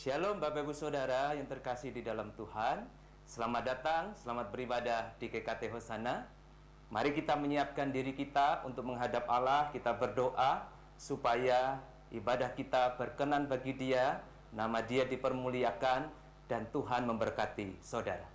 Shalom Bapak Ibu Saudara yang terkasih di dalam Tuhan. Selamat datang, selamat beribadah di GKT Hosana. Mari kita menyiapkan diri kita untuk menghadap Allah. Kita berdoa supaya ibadah kita berkenan bagi Dia, nama Dia dipermuliakan, dan Tuhan memberkati saudara.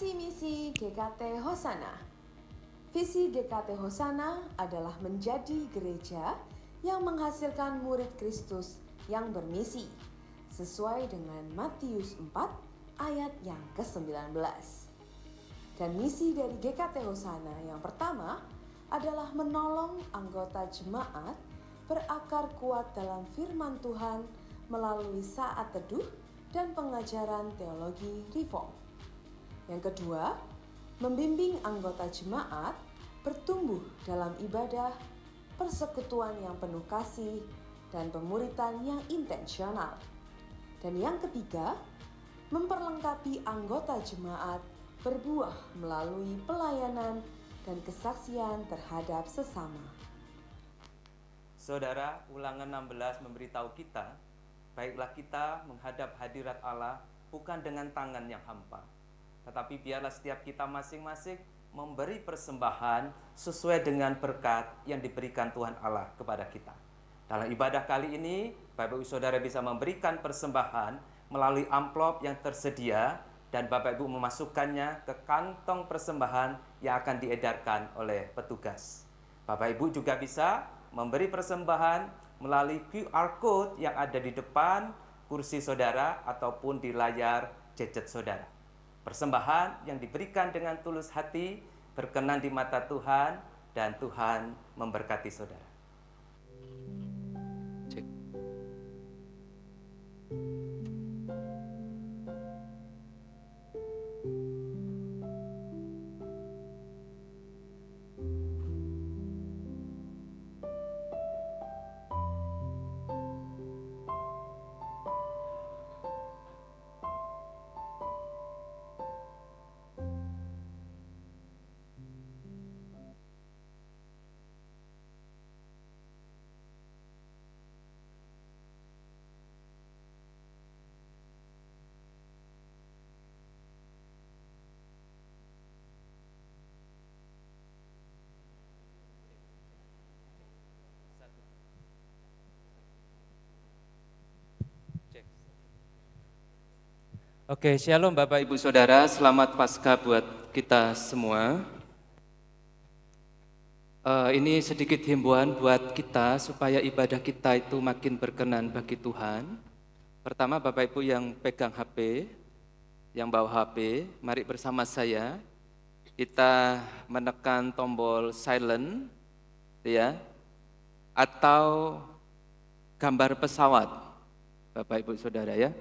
Visi GKT Hosana. Visi GKT Hosana adalah menjadi gereja yang menghasilkan murid Kristus yang bermisi, sesuai dengan Matius 4 ayat yang ke-19. Dan misi dari GKT Hosana yang pertama adalah menolong anggota jemaat berakar kuat dalam firman Tuhan melalui saat teduh dan pengajaran teologi reform. Yang kedua, membimbing anggota jemaat bertumbuh dalam ibadah, persekutuan yang penuh kasih, dan pemuritan yang intensional. Dan yang ketiga, memperlengkapi anggota jemaat berbuah melalui pelayanan dan kesaksian terhadap sesama. Saudara, Ulangan 16 memberitahu kita, baiklah kita menghadap hadirat Allah bukan dengan tangan yang hampa, tetapi biarlah setiap kita masing-masing memberi persembahan sesuai dengan berkat yang diberikan Tuhan Allah kepada kita. Dalam ibadah kali ini, Bapak Ibu Saudara bisa memberikan persembahan melalui amplop yang tersedia, dan Bapak Ibu memasukkannya ke kantong persembahan yang akan diedarkan oleh petugas. Bapak Ibu juga bisa memberi persembahan melalui QR Code yang ada di depan kursi saudara ataupun di layar gadget saudara. Persembahan yang diberikan dengan tulus hati, berkenan di mata Tuhan, dan Tuhan memberkati saudara. Cek. Oke, shalom Bapak Ibu Saudara, selamat Paskah buat kita semua. Ini sedikit himbauan buat kita supaya ibadah kita itu makin berkenan bagi Tuhan. Pertama, Bapak Ibu yang pegang HP, yang bawa HP, mari bersama saya kita menekan tombol silent, ya, atau gambar pesawat, Bapak Ibu Saudara ya.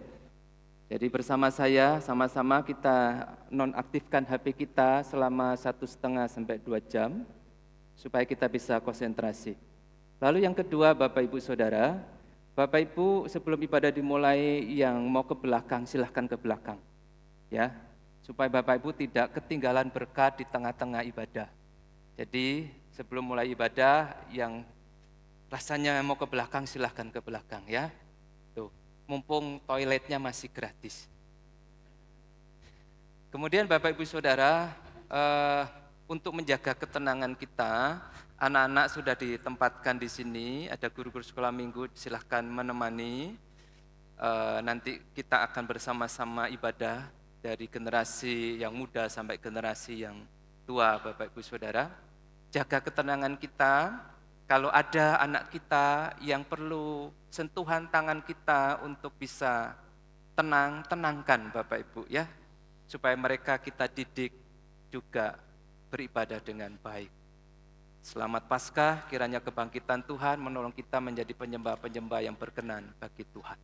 Jadi bersama saya, sama-sama kita nonaktifkan HP kita selama 1,5 sampai 2 jam, supaya kita bisa konsentrasi. Lalu yang kedua, Bapak Ibu Saudara, Bapak Ibu sebelum ibadah dimulai yang mau ke belakang, silahkan ke belakang, ya, supaya Bapak Ibu tidak ketinggalan berkat di tengah-tengah ibadah. Jadi sebelum mulai ibadah, yang rasanya mau ke belakang, silahkan ke belakang, ya. Tuh, mumpung toiletnya masih gratis. Kemudian Bapak Ibu Saudara, untuk menjaga ketenangan kita, anak-anak sudah ditempatkan di sini, ada guru-guru sekolah minggu, silahkan menemani. Nanti kita akan bersama-sama ibadah dari generasi yang muda sampai generasi yang tua, Bapak Ibu Saudara. Jaga ketenangan kita, kalau ada anak kita yang perlu sentuhan tangan kita untuk bisa tenang, tenangkan Bapak Ibu ya, supaya mereka kita didik juga beribadah dengan baik. Selamat Paskah, kiranya kebangkitan Tuhan menolong kita menjadi penyembah-penyembah yang berkenan bagi Tuhan.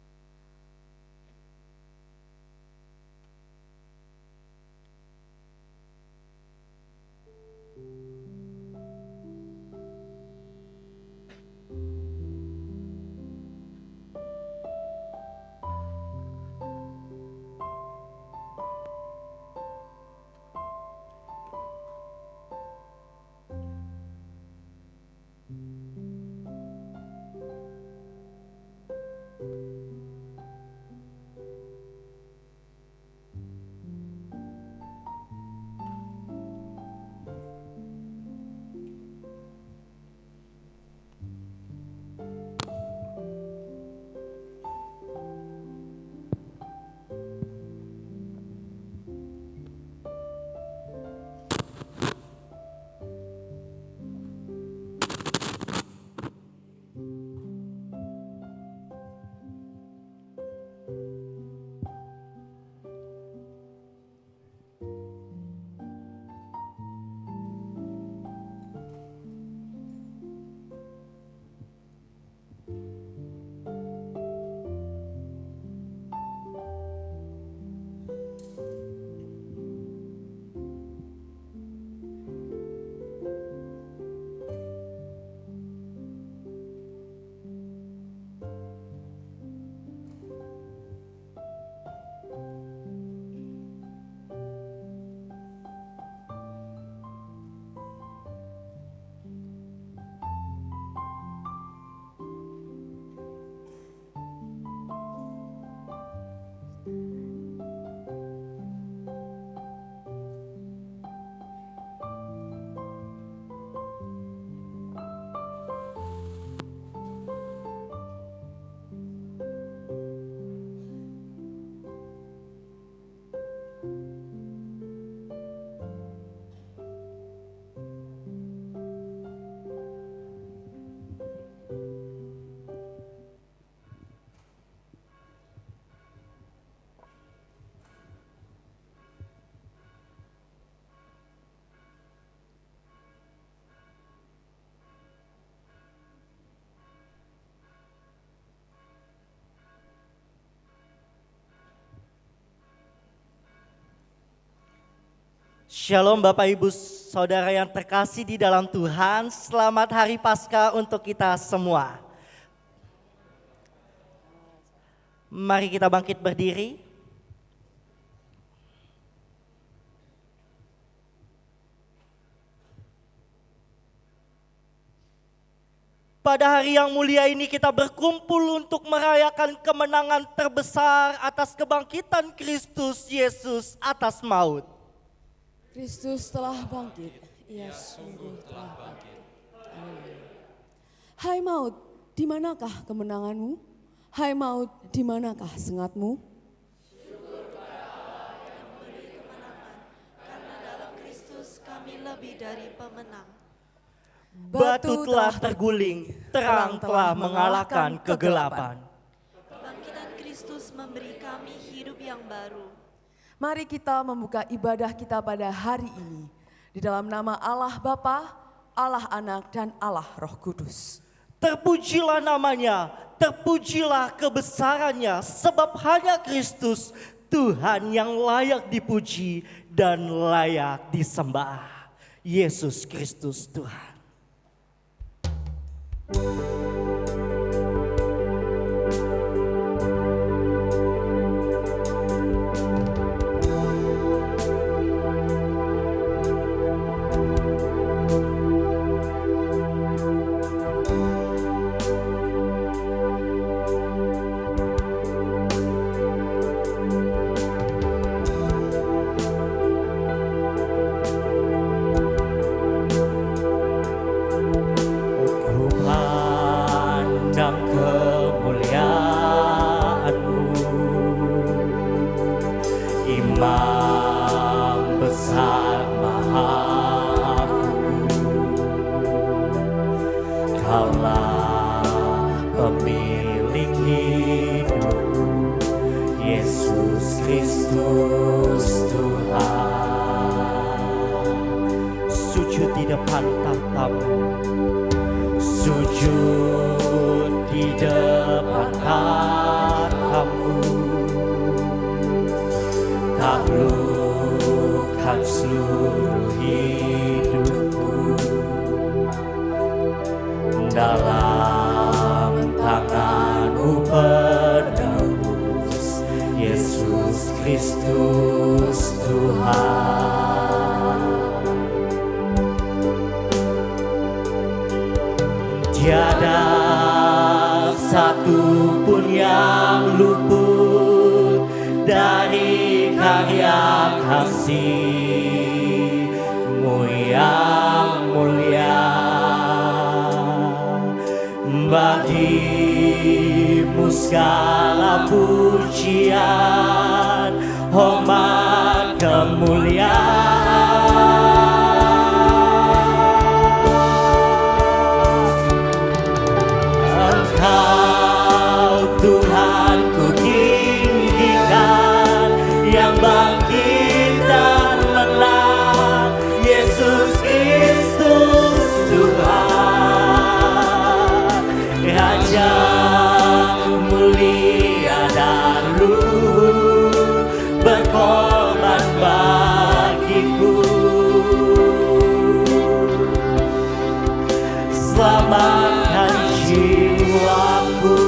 Shalom Bapak Ibu Saudara yang terkasih di dalam Tuhan, selamat Hari Paskah untuk kita semua. Mari kita bangkit berdiri. Pada hari yang mulia ini kita berkumpul untuk merayakan kemenangan terbesar atas kebangkitan Kristus Yesus atas maut. Kristus telah bangkit, ia sungguh telah bangkit. Amin. Hai maut, di manakah kemenanganmu? Hai maut, di manakah sengatmu? Syukur pada lebih dari pemenang. Batu telah terguling, terang telah mengalahkan kegelapan. Kebangkitan Kristus memberi kami hidup yang baru. Mari kita membuka ibadah kita pada hari ini di dalam nama Allah Bapa, Allah Anak, dan Allah Roh Kudus. Terpujilah namanya, terpujilah kebesarannya, sebab hanya Kristus Tuhan yang layak dipuji dan layak disembah. Yesus Kristus Tuhan. Tiada satu pun yang luput dari karya kasih-Mu yang mulia. Bagi-Mu segala pujian, hormat, kemuliaan. Tuhanku tinggikan, yang bangkit dan menang, Yesus Kristus Tuhan, Raja mulia dan luhur, berkorban bagiku. Selamatkan jiwaku.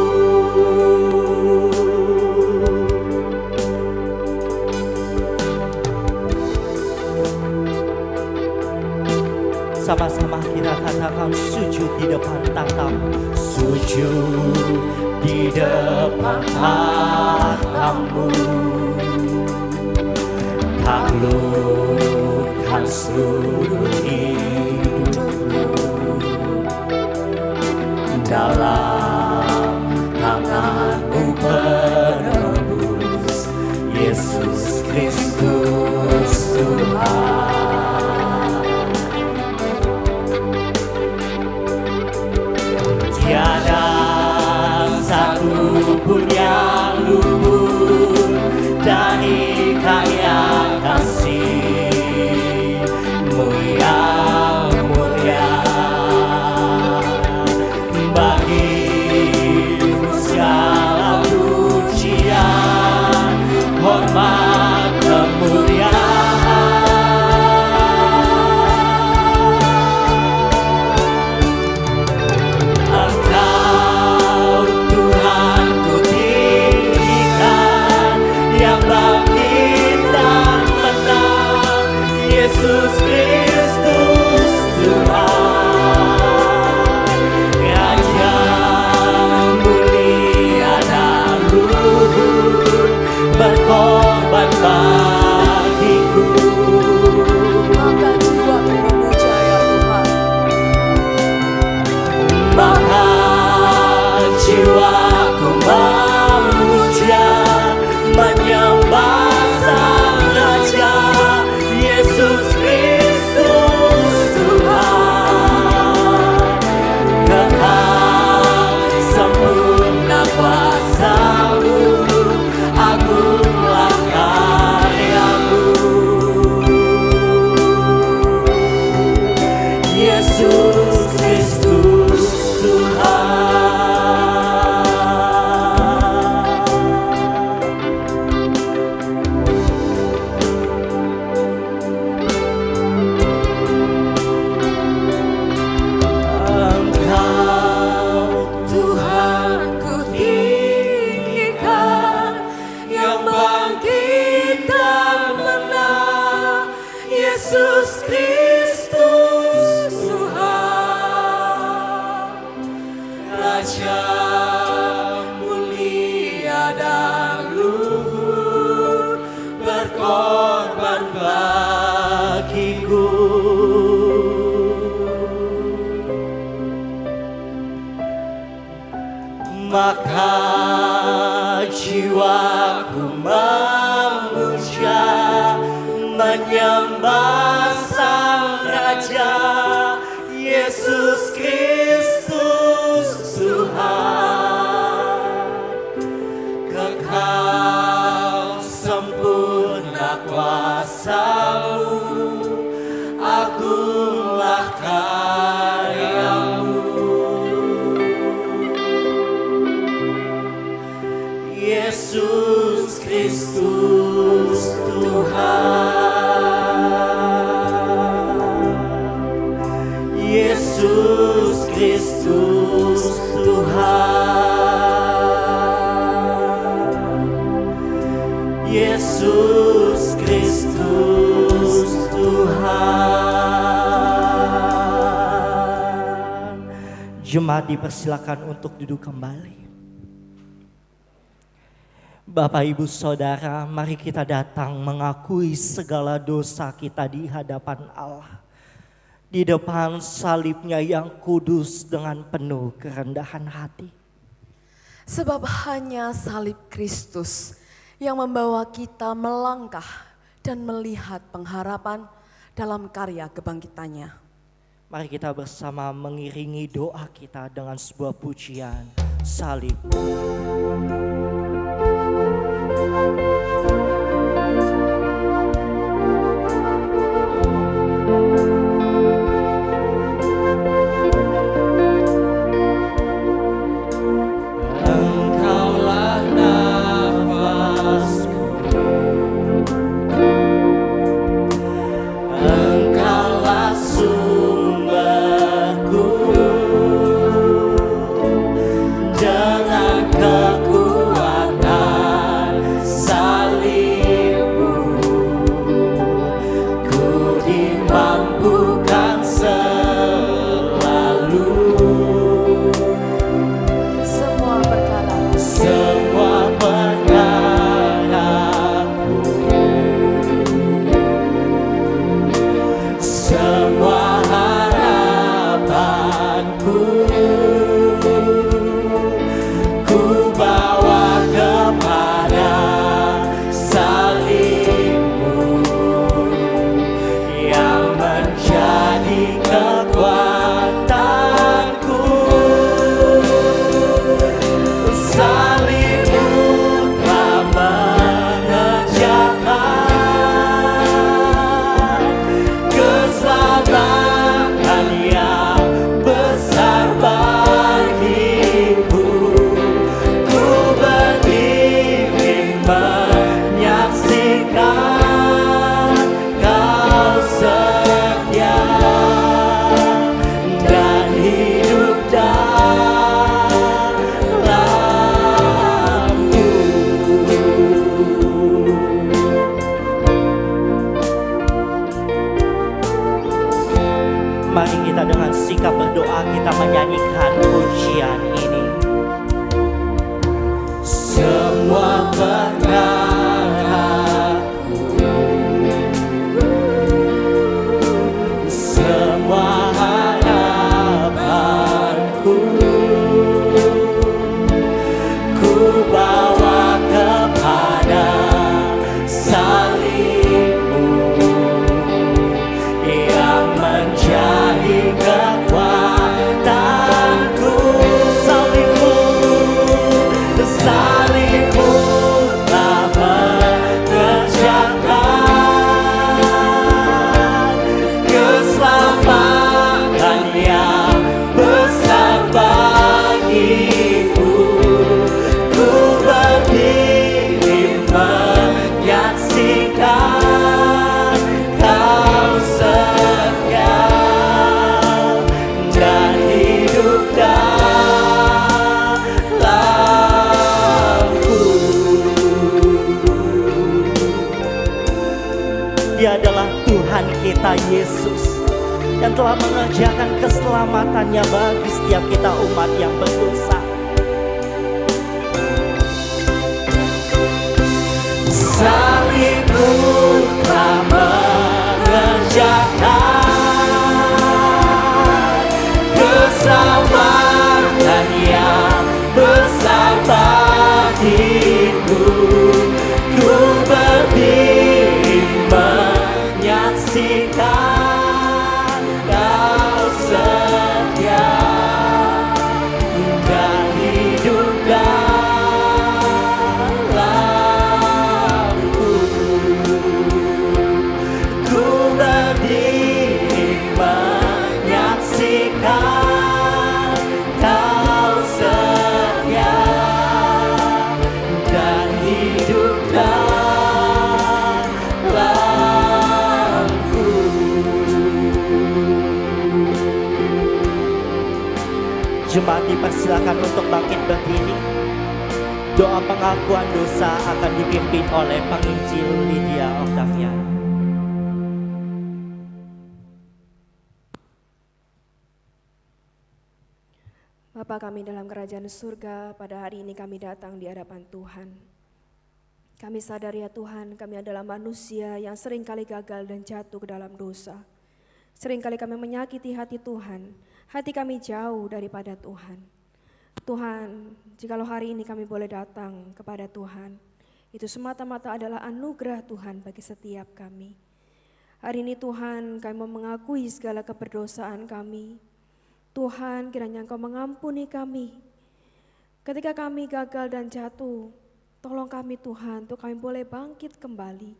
Sama-sama kita katakan sujud di depan tahta-Mu. Sujud di depan tahta-Mu, taklukkan seluruh hidupku. Dalam tangan-Mu penebus, Yesus Kristus Tuhan. Tiada satu pun yang luput dari karya kasih-Mu yang mulia. Bagi Yesus Kristus Tuhan, Raja mulia dan luhur, berkorban bagiku. Maka jiwaku memuja, menyembah Sang Raja, Yesus Kristus Tuhan. Kekal sempurna kuasa-Mu, agunglah karya-Mu. Yesus Kristus Tuhan, Yesus Kristus Tuhan, Yesus Kristus Tuhan. Jemaat dipersilakan untuk duduk kembali. Bapak, Ibu, Saudara, mari kita datang mengakui segala dosa kita di hadapan Allah. Di depan salibnya yang kudus dengan penuh kerendahan hati. Sebab hanya salib Kristus yang membawa kita melangkah dan melihat pengharapan dalam karya kebangkitannya. Mari kita bersama mengiringi doa kita dengan sebuah pujian salib. Engkaulah nafasku, Engkaulah sumberku, dengan kekuatan salib-Mu ku dimampukan selalu. Semua perkaraku semua harapanku, ku bawa kepada salib-Mu yang menjadi kekuatanku. Salib-Mu telah mengerjakan keselamatan yang besar bagiku. Ku berdiri menyaksikan Kau setia dan hidup dalamku. Mari kita dengan sikap berdoa kita menyanyikan pujian ini. Semua perkaraku, semua harapanku, ku bawa kepada salib-Mu yang menjadi kekuatanku. Salib Dia adalah Tuhan kita Yesus yang telah mengerjakan keselamatannya bagi setiap kita umat yang berdosa. Salibmu telah mengerjakan keselamatan yang besar bagiku. Ku berdiri menyaksikan Kau setia dan hidup dalamku. Ku berdiri menyaksikan Kau setia dan hidup dalamku. Jemaat dipersilakan untuk bangkit berdiri. Doa pengakuan dosa akan dipimpin oleh penginjil Lydia Octavian. Bapa kami dalam kerajaan surga, pada hari ini kami datang di hadapan Tuhan. Kami sadar ya Tuhan, kami adalah manusia yang seringkali gagal dan jatuh ke dalam dosa. Seringkali kami menyakiti hati Tuhan, hati kami jauh daripada Tuhan. Tuhan, jikalau hari ini kami boleh datang kepada Tuhan, itu semata-mata adalah anugerah Tuhan bagi setiap kami. Hari ini Tuhan, kami mau mengakui segala keberdosaan kami. Tuhan, kiranya Engkau mengampuni kami. Ketika kami gagal dan jatuh, tolong kami Tuhan, untuk kami boleh bangkit kembali.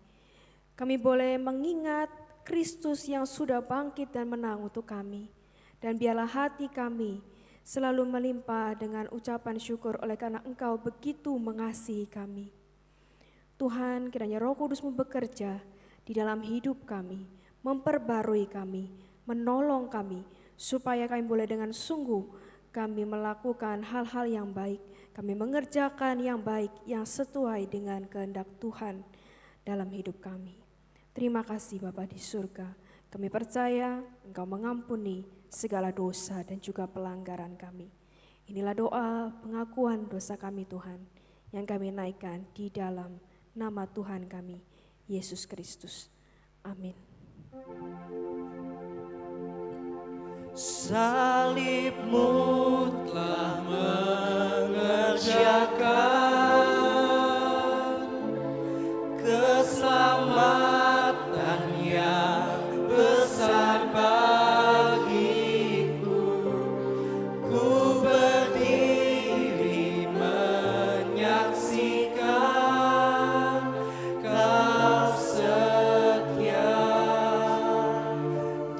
Kami boleh mengingat Kristus yang sudah bangkit dan menang untuk kami. Dan biarlah hati kami selalu melimpah dengan ucapan syukur oleh karena Engkau begitu mengasihi kami. Tuhan, kiranya Roh Kudus-Mu bekerja di dalam hidup kami, memperbarui kami, menolong kami, supaya kami boleh dengan sungguh kami melakukan hal-hal yang baik, kami mengerjakan yang baik, yang sesuai dengan kehendak Tuhan dalam hidup kami. Terima kasih Bapa di surga, kami percaya Engkau mengampuni segala dosa dan juga pelanggaran kami. Inilah doa pengakuan dosa kami Tuhan, yang kami naikkan di dalam nama Tuhan kami, Yesus Kristus. Amin. Salibmu telah mengerjakan keselamatan yang besar bagiku. Ku berdiri menyaksikan Kau setia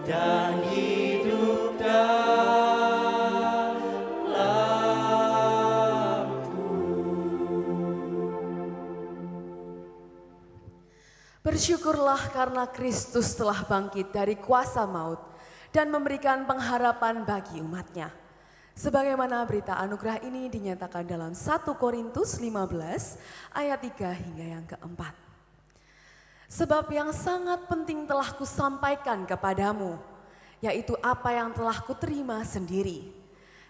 dan hidup dalamku. Bersyukurlah karena Kristus telah bangkit dari kuasa maut dan memberikan pengharapan bagi umatnya. Sebagaimana berita anugerah ini dinyatakan dalam 1 Korintus 15 ayat 3 hingga yang keempat. Sebab yang sangat penting telah kusampaikan kepadamu, yaitu apa yang telah kuterima sendiri.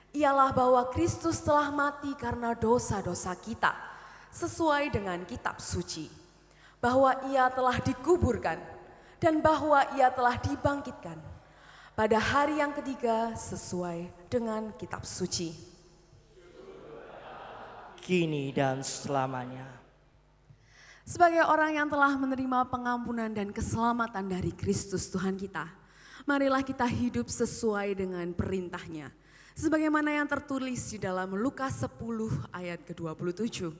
Ialah bahwa Kristus telah mati karena dosa-dosa kita, sesuai dengan kitab suci. Bahwa ia telah dikuburkan, dan bahwa ia telah dibangkitkan pada hari yang ketiga sesuai dengan kitab suci. Kini dan selamanya. Sebagai orang yang telah menerima pengampunan dan keselamatan dari Kristus Tuhan kita, marilah kita hidup sesuai dengan perintahnya. Sebagaimana yang tertulis di dalam Lukas 10 ayat ke-27.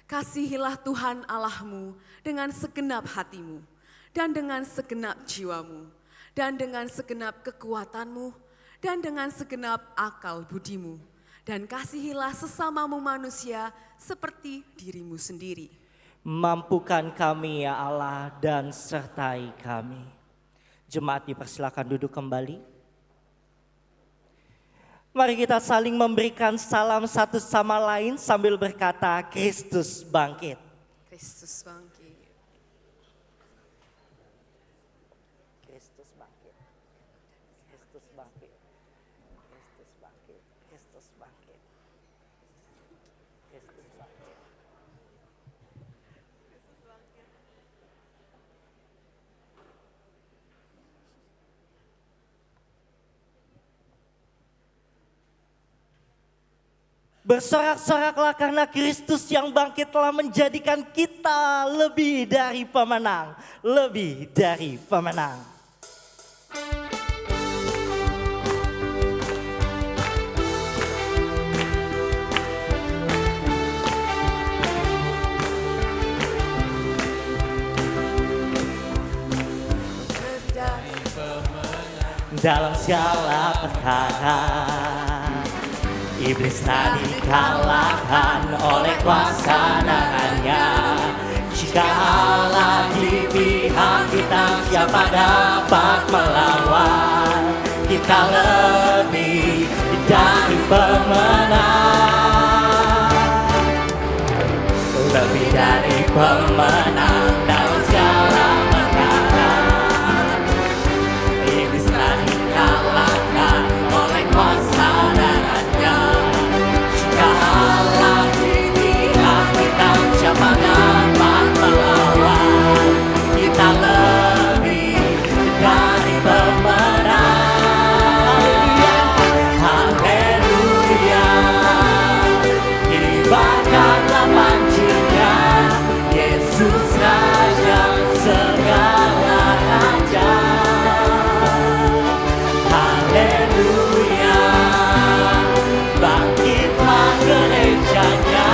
Kasihilah Tuhan Allahmu dengan segenap hatimu, dan dengan segenap jiwamu, dan dengan segenap kekuatanmu, dan dengan segenap akal budimu. Dan kasihilah sesamamu manusia seperti dirimu sendiri. Mampukan kami ya Allah dan sertai kami. Jemaat dipersilakan duduk kembali. Mari kita saling memberikan salam satu sama lain sambil berkata Kristus bangkit. Kristus bangkit. Kristus bangkit. Kristus bangkit. Kristus bangkit. Kristus bangkit. Kristus bangkit. Bersorak-soraklah karena Kristus yang bangkit telah menjadikan kita lebih dari pemenang. Lebih dari pemenang. Dalam segala perkara Iblis tak dikalahkan oleh kuasa darahnya. Jika Allah di pihak kita, siapa dapat melawan? Kita lebih dari pemenang. Lebih dari pemenang dalam segala perkara. Iblis tak dikalahkan oleh kuasa darahnya. Jika Allah di pihak kita, siapa dapat melawan? Kita lebih dari pemenang. Haleluya. Kibarkanlah pancinya, Yesus Raja segala raja. Haleluya. Bangkitlah gerejanya,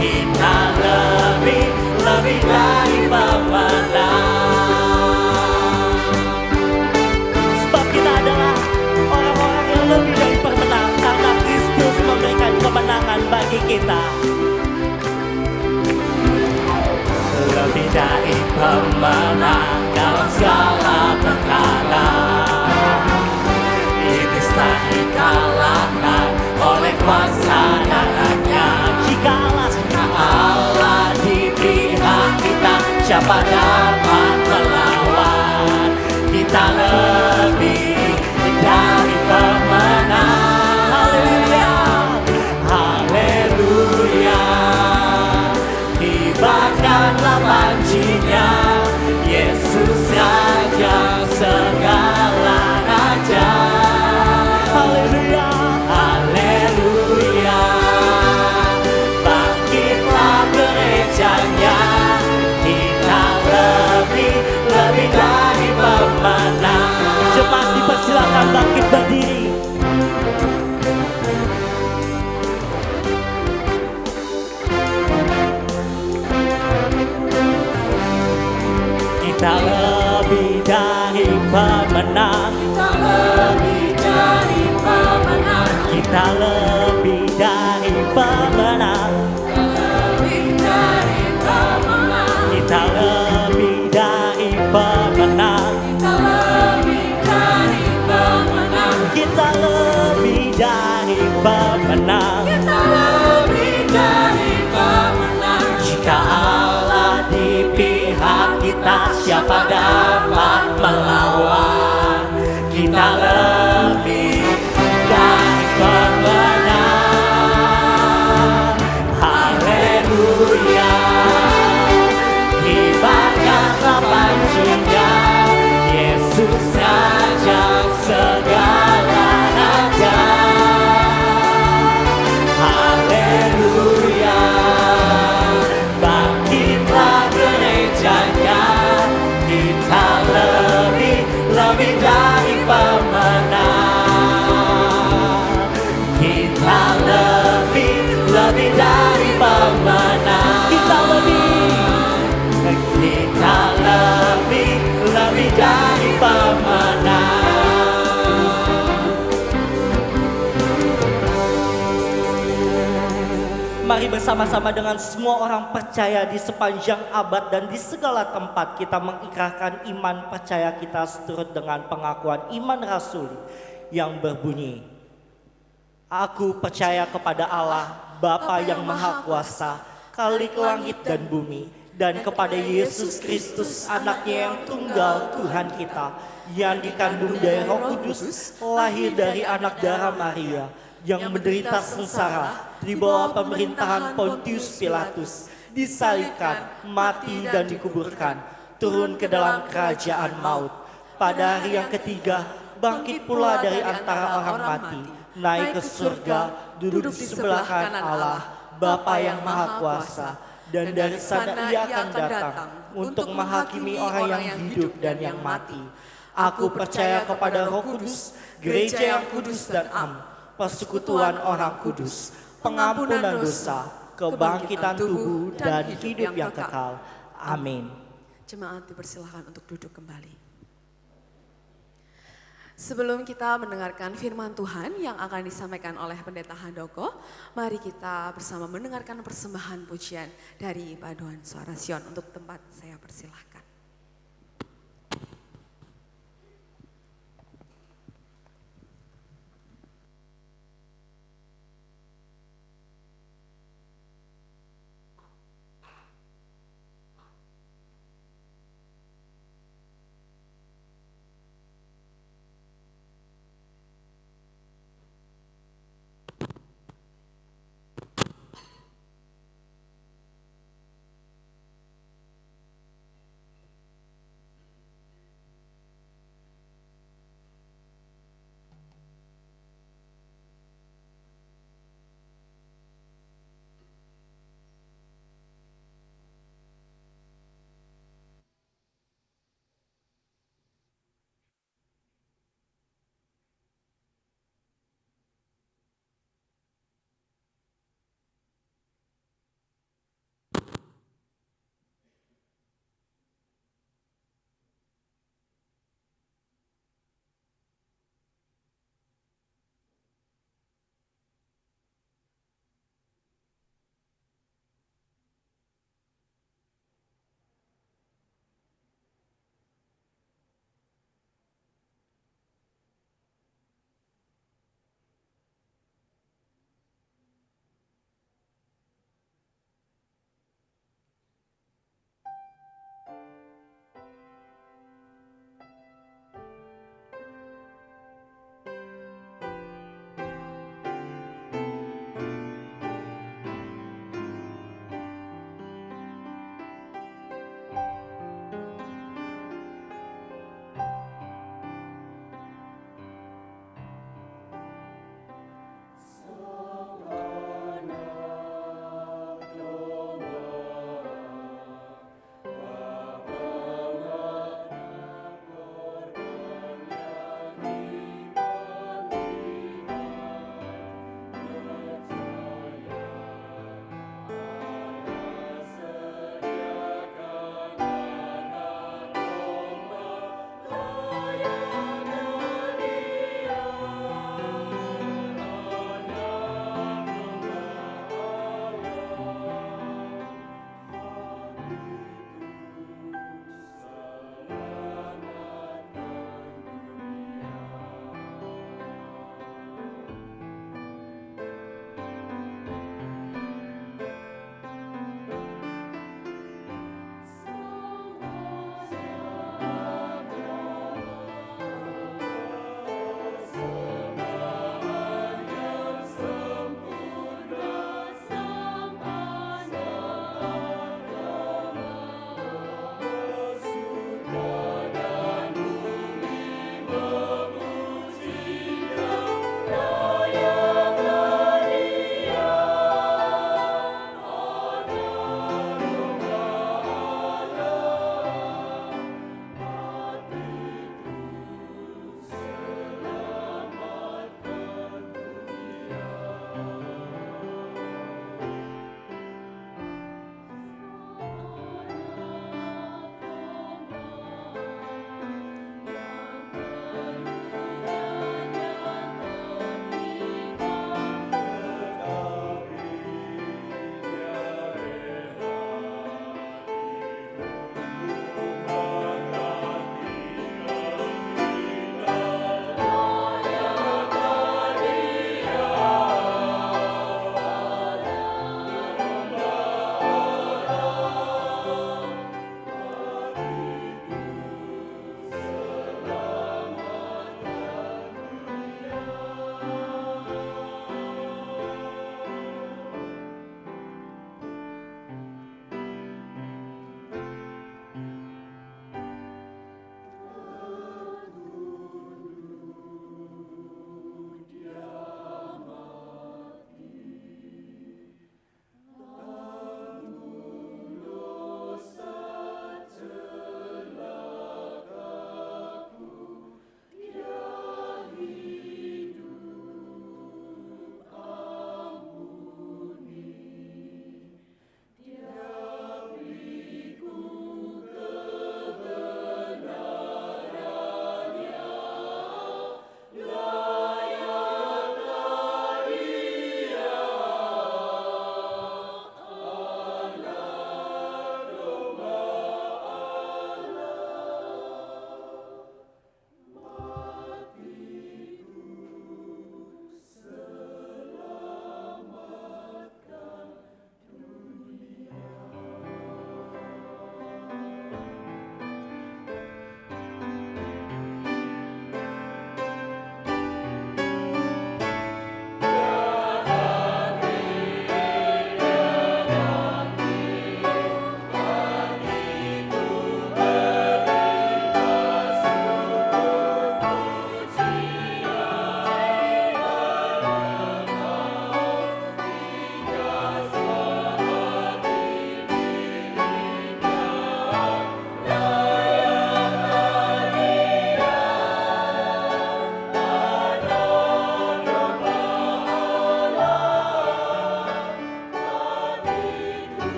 kita lebih dari pemenang. Sebab kita adalah orang-orang yang lebih dari pemenang karena Kristus memberikan kemenangan bagi kita. Lebih dari pemenang dalam segala perkara. Iblis tak dikalahkan oleh kuasa darahnya. Jika Allah di pihak kita, siapa dapat melawan? Kita lebih dari pemenang. Haleluya. Haleluya. Kibarkanlah pancinya, Yesus Raja segala raja. Haleluya. Haleluya. Bangkitlah gerejanya, kita lebih dari pemenang. Jemaat dipersilakan bangkit berdiri. Kita lebih dari pemenang. Kita lebih dari pemenang. Kita lebih dari pemenang. Kita lebih dari pemenang. Kita lebih dari pemenang. Kita lebih dari pemenang. Jika Allah di pihak kita, siapa dapat melawan? Kita lebih dari pemenang. Haleluya. Kibarkanlah pancinya, Yesus Raja segala raja. Haleluya. Bangkitlah gerejanya, kita lebih dari pemenang. Kita lebih dari pemenang. Kita lebih dari pemenang. Mari bersama-sama dengan semua orang percaya di sepanjang abad dan di segala tempat kita mengikrarkan iman percaya kita seturut dengan pengakuan iman rasuli yang berbunyi, Aku percaya kepada Allah, Bapa yang Maha Kuasa, Khalik langit dan bumi, dan kepada Yesus Kristus anaknya yang tunggal Tuhan kita, yang dikandung dari Roh Kudus, lahir dari anak darah Maria, yang menderita sengsara di bawah pemerintahan Pontius Pilatus, disalibkan, mati dan dikuburkan, turun ke dalam kerajaan maut. Pada hari yang ketiga, bangkit pula dari antara orang mati, naik ke surga, duduk di sebelah kanan Allah, Bapa yang Maha Kuasa, dan dari sana ia akan datang untuk menghakimi orang yang hidup dan yang mati. Aku percaya kepada Roh Kudus, gereja yang kudus dan am, persekutuan orang kudus, pengampunan dosa, kebangkitan tubuh dan hidup yang kekal. Amin. Jemaat dipersilahkan untuk duduk kembali. Sebelum kita mendengarkan firman Tuhan yang akan disampaikan oleh Pendeta Handoko, mari kita bersama mendengarkan persembahan pujian dari Paduan Suara Sion. Untuk tempat saya persilahkan.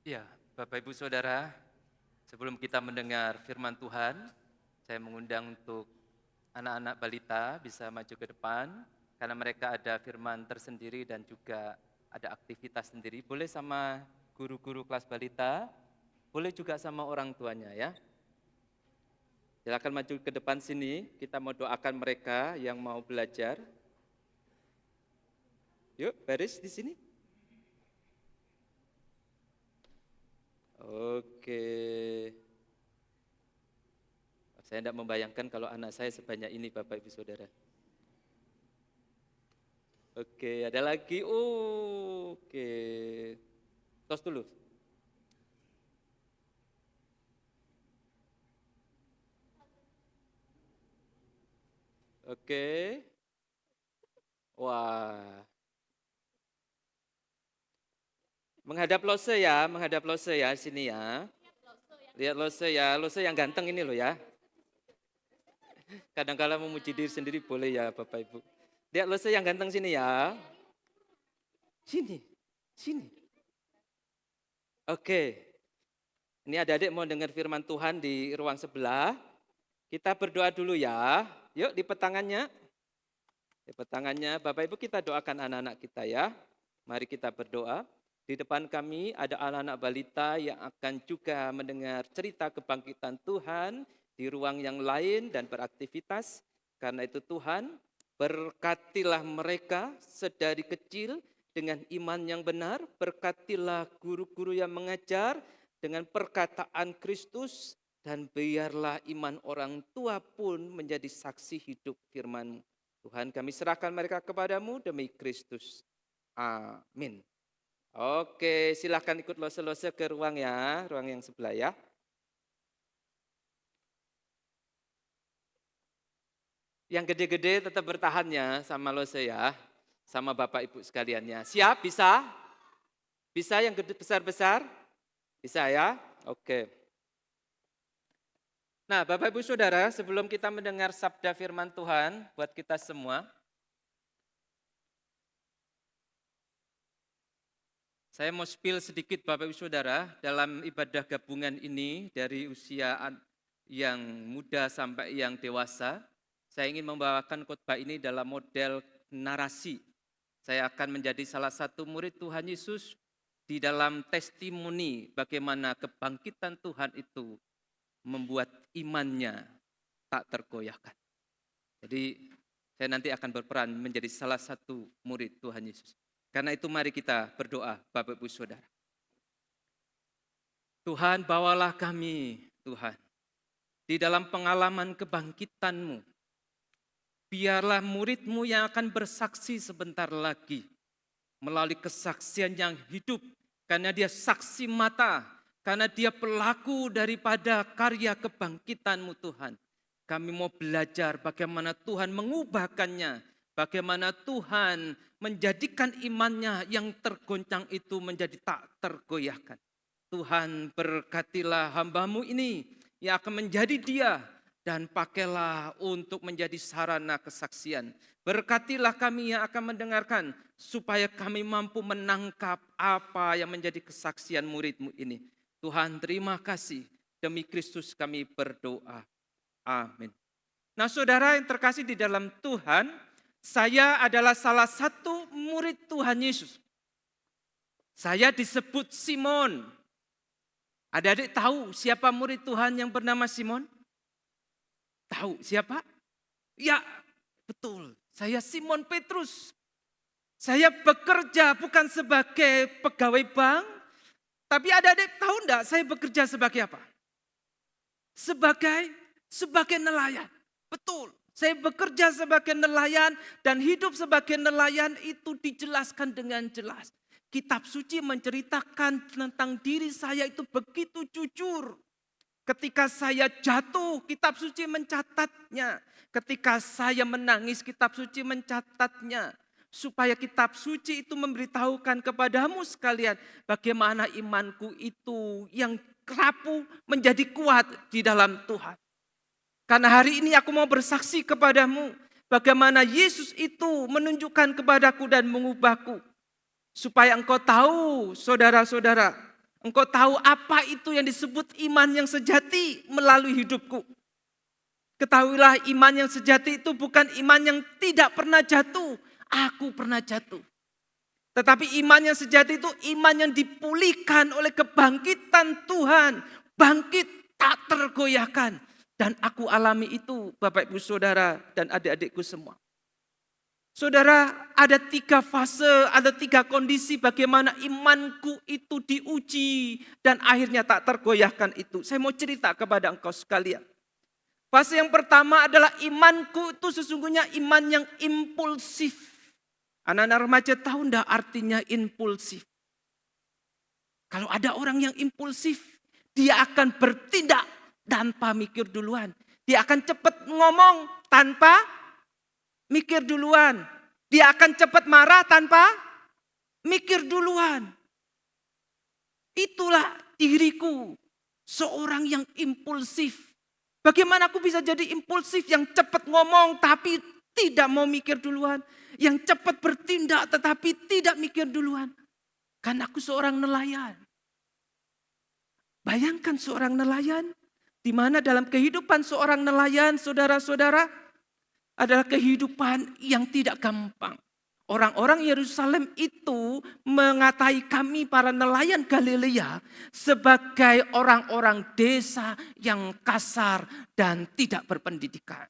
Ya, Bapak Ibu Saudara, sebelum kita mendengar firman Tuhan, saya mengundang untuk anak-anak balita bisa maju ke depan, karena mereka ada firman tersendiri dan juga ada aktivitas sendiri. Boleh sama guru-guru kelas balita, boleh juga sama orang tuanya ya. Silakan maju ke depan sini, kita mau doakan mereka yang mau belajar. Yuk, baris di sini. Oke. Saya tidak membayangkan kalau anak saya sebanyak ini, Bapak Ibu Saudara. Oke, ada lagi. Oke. Tos dulu. Oke. Wah. Menghadap lose ya sini ya. Lihat lose yang ganteng ini loh ya. Kadang-kala memuji diri sendiri boleh ya Bapak Ibu. Lihat lose yang ganteng sini ya. Sini. Oke. Ini adik-adik mau dengar firman Tuhan di ruang sebelah. Kita berdoa dulu ya. Yuk di petangannya. Di petangannya Bapak Ibu kita doakan anak-anak kita ya. Mari kita berdoa. Di depan kami ada anak-anak balita yang akan juga mendengar cerita kebangkitan Tuhan di ruang yang lain dan beraktivitas. Karena itu Tuhan, berkatilah mereka sedari kecil dengan iman yang benar. Berkatilah guru-guru yang mengajar dengan perkataan Kristus. Dan biarlah iman orang tua pun menjadi saksi hidup firman-Mu. Tuhan kami serahkan mereka kepadamu demi Kristus. Amin. Oke, silahkan ikut lose-lose ke ruang ya, ruang yang sebelah ya. Yang gede-gede tetap bertahan ya sama lose ya, sama Bapak Ibu sekaliannya. Siap, bisa? Bisa yang gede besar-besar? Bisa ya? Oke. Nah, Bapak Ibu Saudara, sebelum kita mendengar sabda firman Tuhan buat kita semua, saya mau spill sedikit Bapak Ibu Saudara dalam ibadah gabungan ini dari usia yang muda sampai yang dewasa. Saya ingin membawakan khotbah ini dalam model narasi. Saya akan menjadi salah satu murid Tuhan Yesus di dalam testimoni bagaimana kebangkitan Tuhan itu membuat imannya tak tergoyahkan. Jadi saya nanti akan berperan menjadi salah satu murid Tuhan Yesus. Karena itu mari kita berdoa Bapak Ibu Saudara. Tuhan bawalah kami Tuhan di dalam pengalaman kebangkitan-Mu. Biarlah murid-Mu yang akan bersaksi sebentar lagi melalui kesaksian yang hidup karena dia saksi mata, karena dia pelaku daripada karya kebangkitan-Mu Tuhan. Kami mau belajar bagaimana Tuhan mengubahkannya, bagaimana Tuhan menjadikan imannya yang tergoncang itu menjadi tak tergoyahkan. Tuhan berkatilah hamba-Mu ini yang akan menjadi dia dan pakailah untuk menjadi sarana kesaksian. Berkatilah kami yang akan mendengarkan supaya kami mampu menangkap apa yang menjadi kesaksian murid-Mu ini. Tuhan terima kasih, demi Kristus kami berdoa. Amin. Nah saudara yang terkasih di dalam Tuhan, saya adalah salah satu murid Tuhan Yesus. Saya disebut Simon. Adik-adik tahu siapa murid Tuhan yang bernama Simon? Tahu siapa? Ya, betul. Saya Simon Petrus. Saya bekerja bukan sebagai pegawai bank, tapi adik-adik tahu enggak saya bekerja sebagai apa? Sebagai nelayan. Betul. Saya bekerja sebagai nelayan dan hidup sebagai nelayan itu dijelaskan dengan jelas. Kitab suci menceritakan tentang diri saya itu begitu jujur. Ketika saya jatuh, kitab suci mencatatnya. Ketika saya menangis, kitab suci mencatatnya. Supaya kitab suci itu memberitahukan kepadamu sekalian bagaimana imanku itu yang rapuh menjadi kuat di dalam Tuhan. Karena hari ini aku mau bersaksi kepadamu bagaimana Yesus itu menunjukkan kepadaku dan mengubahku. Supaya engkau tahu saudara-saudara Engkau tahu apa itu yang disebut iman yang sejati melalui hidupku. Ketahuilah iman yang sejati itu bukan iman yang tidak pernah jatuh. Aku pernah jatuh. Tetapi iman yang sejati itu iman yang dipulihkan oleh kebangkitan Tuhan. Bangkit tak tergoyahkan. Dan aku alami itu Bapak Ibu Saudara dan adik-adikku semua. Saudara, ada 3 fase, ada 3 kondisi bagaimana imanku itu diuji. Dan akhirnya tak tergoyahkan itu. Saya mau cerita kepada engkau sekalian. Fase yang pertama adalah imanku itu sesungguhnya iman yang impulsif. Anak-anak remaja tahu enggak artinya impulsif? Kalau ada orang yang impulsif, dia akan bertindak tanpa mikir duluan. Dia akan cepat ngomong tanpa mikir duluan. Dia akan cepat marah tanpa mikir duluan. Itulah diriku, seorang yang impulsif. Bagaimana aku bisa jadi impulsif yang cepat ngomong tapi tidak mau mikir duluan. Yang cepat bertindak tetapi tidak mikir duluan. Karena aku seorang nelayan. Bayangkan seorang nelayan. Di mana dalam kehidupan seorang nelayan, saudara-saudara, adalah kehidupan yang tidak gampang. Orang-orang Yerusalem itu mengatai kami para nelayan Galilea sebagai orang-orang desa yang kasar dan tidak berpendidikan.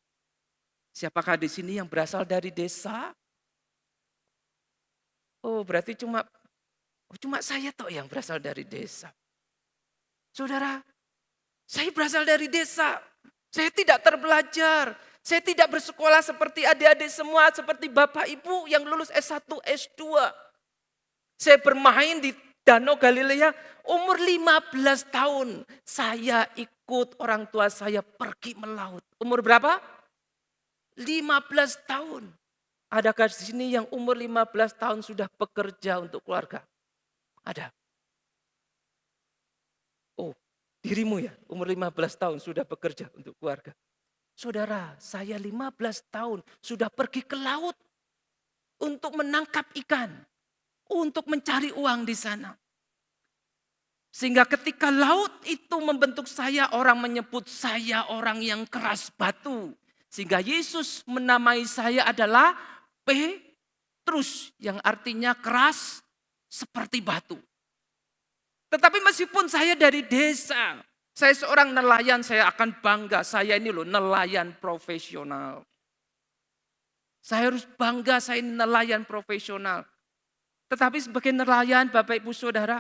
Siapakah di sini yang berasal dari desa? Oh, berarti cuma saya toh yang berasal dari desa. Saudara, saya berasal dari desa. Saya tidak terbelajar. Saya tidak bersekolah seperti adik-adik semua, seperti bapak ibu yang lulus S1, S2. Saya bermain di Danau Galilea umur 15 tahun. Saya ikut orang tua saya pergi melaut. Umur berapa? 15 tahun. Adakah di sini yang umur 15 tahun sudah bekerja untuk keluarga? Ada. Oh, dirimu ya, umur 15 tahun sudah bekerja untuk keluarga. Saudara, saya 15 tahun sudah pergi ke laut untuk menangkap ikan, untuk mencari uang di sana. Sehingga ketika laut itu membentuk saya, orang menyebut saya orang yang keras batu. Sehingga Yesus menamai saya adalah Petrus, yang artinya keras seperti batu. Tetapi meskipun saya dari desa, saya seorang nelayan, saya akan bangga. Saya ini loh nelayan profesional. Saya harus bangga saya ini nelayan profesional. Tetapi sebagai nelayan Bapak Ibu Saudara,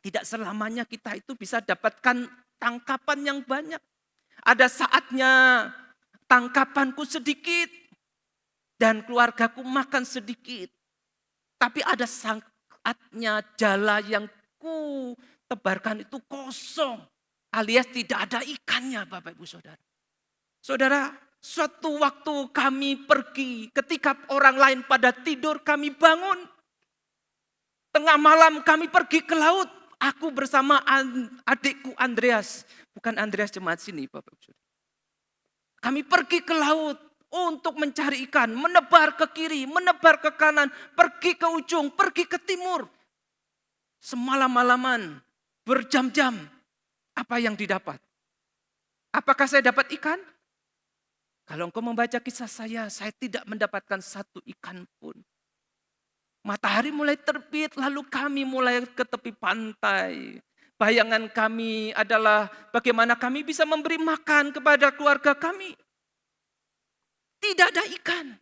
tidak selamanya kita itu bisa dapatkan tangkapan yang banyak. Ada saatnya tangkapanku sedikit dan keluargaku makan sedikit. Tapi ada saatnya jala yang ku tebarkan itu kosong. Alias tidak ada ikannya Bapak Ibu Saudara. Saudara, suatu waktu kami pergi ketika orang lain pada tidur kami bangun. Tengah malam kami pergi ke laut. Aku bersama adikku Andreas. Bukan Andreas jemaat sini Bapak Ibu Saudara. Kami pergi ke laut untuk mencari ikan. Menebar ke kiri, menebar ke kanan. Pergi ke ujung, pergi ke timur. Semalam-malaman, berjam-jam. Apa yang didapat? Apakah saya dapat ikan? Kalau engkau membaca kisah saya tidak mendapatkan satu ikan pun. Matahari mulai terbit, lalu kami mulai ke tepi pantai. Bayangan kami adalah bagaimana kami bisa memberi makan kepada keluarga kami. Tidak ada ikan.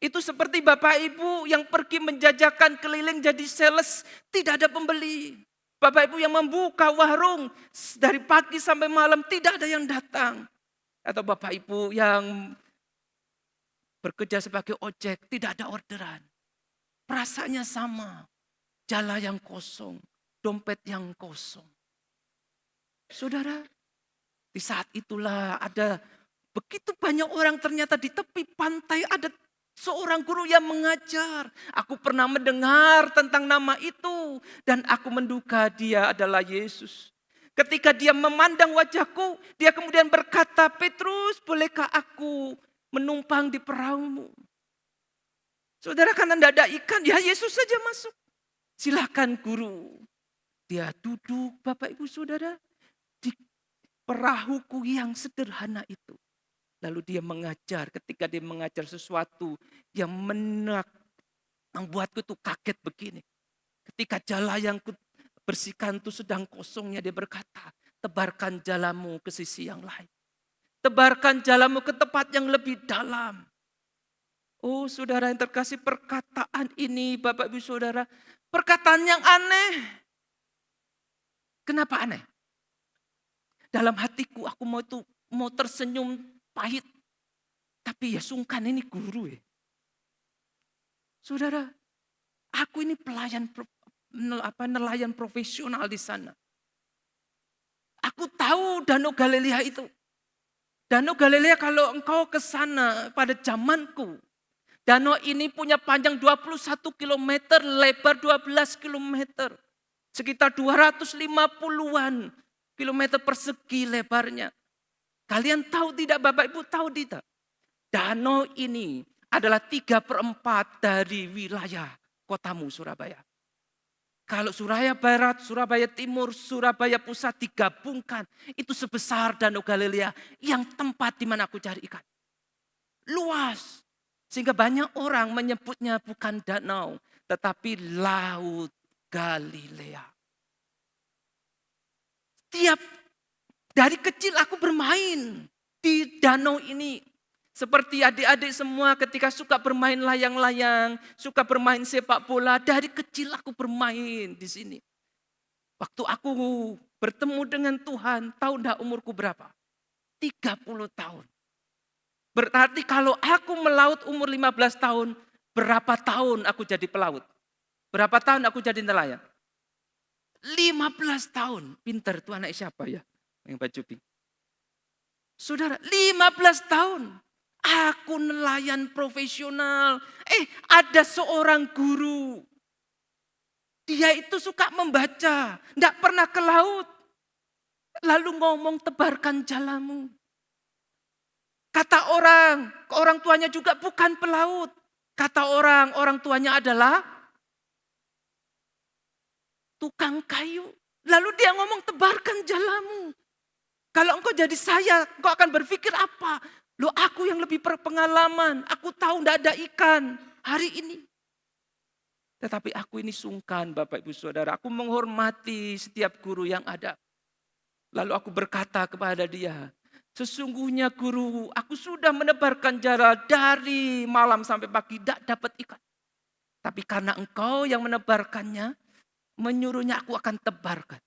Itu seperti Bapak Ibu yang pergi menjajakan keliling jadi sales, tidak ada pembeli. Bapak Ibu yang membuka warung dari pagi sampai malam tidak ada yang datang. Atau Bapak Ibu yang bekerja sebagai ojek tidak ada orderan. Perasaannya sama. Jala yang kosong, dompet yang kosong. Saudara, di saat itulah ada begitu banyak orang ternyata di tepi pantai ada seorang guru yang mengajar. Aku pernah mendengar tentang nama itu. Dan aku menduga dia adalah Yesus. Ketika dia memandang wajahku, dia kemudian berkata, Petrus, bolehkah aku menumpang di perahumu? Saudara, karena tidak ada ikan, ya Yesus saja masuk. Silakan guru. Dia duduk, Bapak Ibu Saudara, di perahuku yang sederhana itu. Lalu dia mengajar, ketika dia mengajar sesuatu yang membuatku tuh kaget begini. Ketika jala yang ku bersihkan itu sedang kosongnya, dia berkata, tebarkan jalamu ke sisi yang lain. Tebarkan jalamu ke tempat yang lebih dalam. Oh saudara yang terkasih, perkataan ini Bapak Ibu Saudara, perkataan yang aneh. Kenapa aneh? Dalam hatiku aku mau tersenyum pahit. Tapi ya sungkan, ini guru ya. Saudara, aku ini nelayan profesional di sana. Aku tahu Danau Galilea itu. Danau Galilea kalau engkau ke sana pada zamanku, danau ini punya panjang 21 km, lebar 12 km. Sekitar 250-an kilometer persegi lebarnya. Kalian tahu tidak, Bapak Ibu tahu tidak? Danau ini adalah 3/4 dari wilayah kotamu Surabaya. Kalau Surabaya Barat, Surabaya Timur, Surabaya Pusat digabungkan, itu sebesar Danau Galilea yang tempat di mana aku cari ikan. Luas. Sehingga banyak orang menyebutnya bukan danau, tetapi Laut Galilea. Dari kecil aku bermain di danau ini. Seperti adik-adik semua ketika suka bermain layang-layang, suka bermain sepak bola, dari kecil aku bermain di sini. Waktu aku bertemu dengan Tuhan, tahu enggak umurku berapa? 30 tahun. Berarti kalau aku melaut umur 15 tahun, berapa tahun aku jadi pelaut? Berapa tahun aku jadi nelayan? 15 tahun. Pinter tuh anak siapa ya? Yang baju pink. Saudara, 15 tahun. Aku nelayan profesional. Ada seorang guru. Dia itu suka membaca. Tidak pernah ke laut. Lalu ngomong, tebarkan jalamu. Kata orang tuanya juga bukan pelaut. Kata orang tuanya adalah tukang kayu. Lalu dia ngomong, tebarkan jalamu. Kalau engkau jadi saya, engkau akan berpikir apa? Loh, aku yang lebih berpengalaman, aku tahu tidak ada ikan hari ini. Tetapi aku ini sungkan Bapak Ibu Saudara, aku menghormati setiap guru yang ada. Lalu aku berkata kepada dia, sesungguhnya guru, aku sudah menebarkan jala dari malam sampai pagi, tidak dapat ikan. Tapi karena engkau yang menebarkannya, menyuruhnya aku akan tebarkan.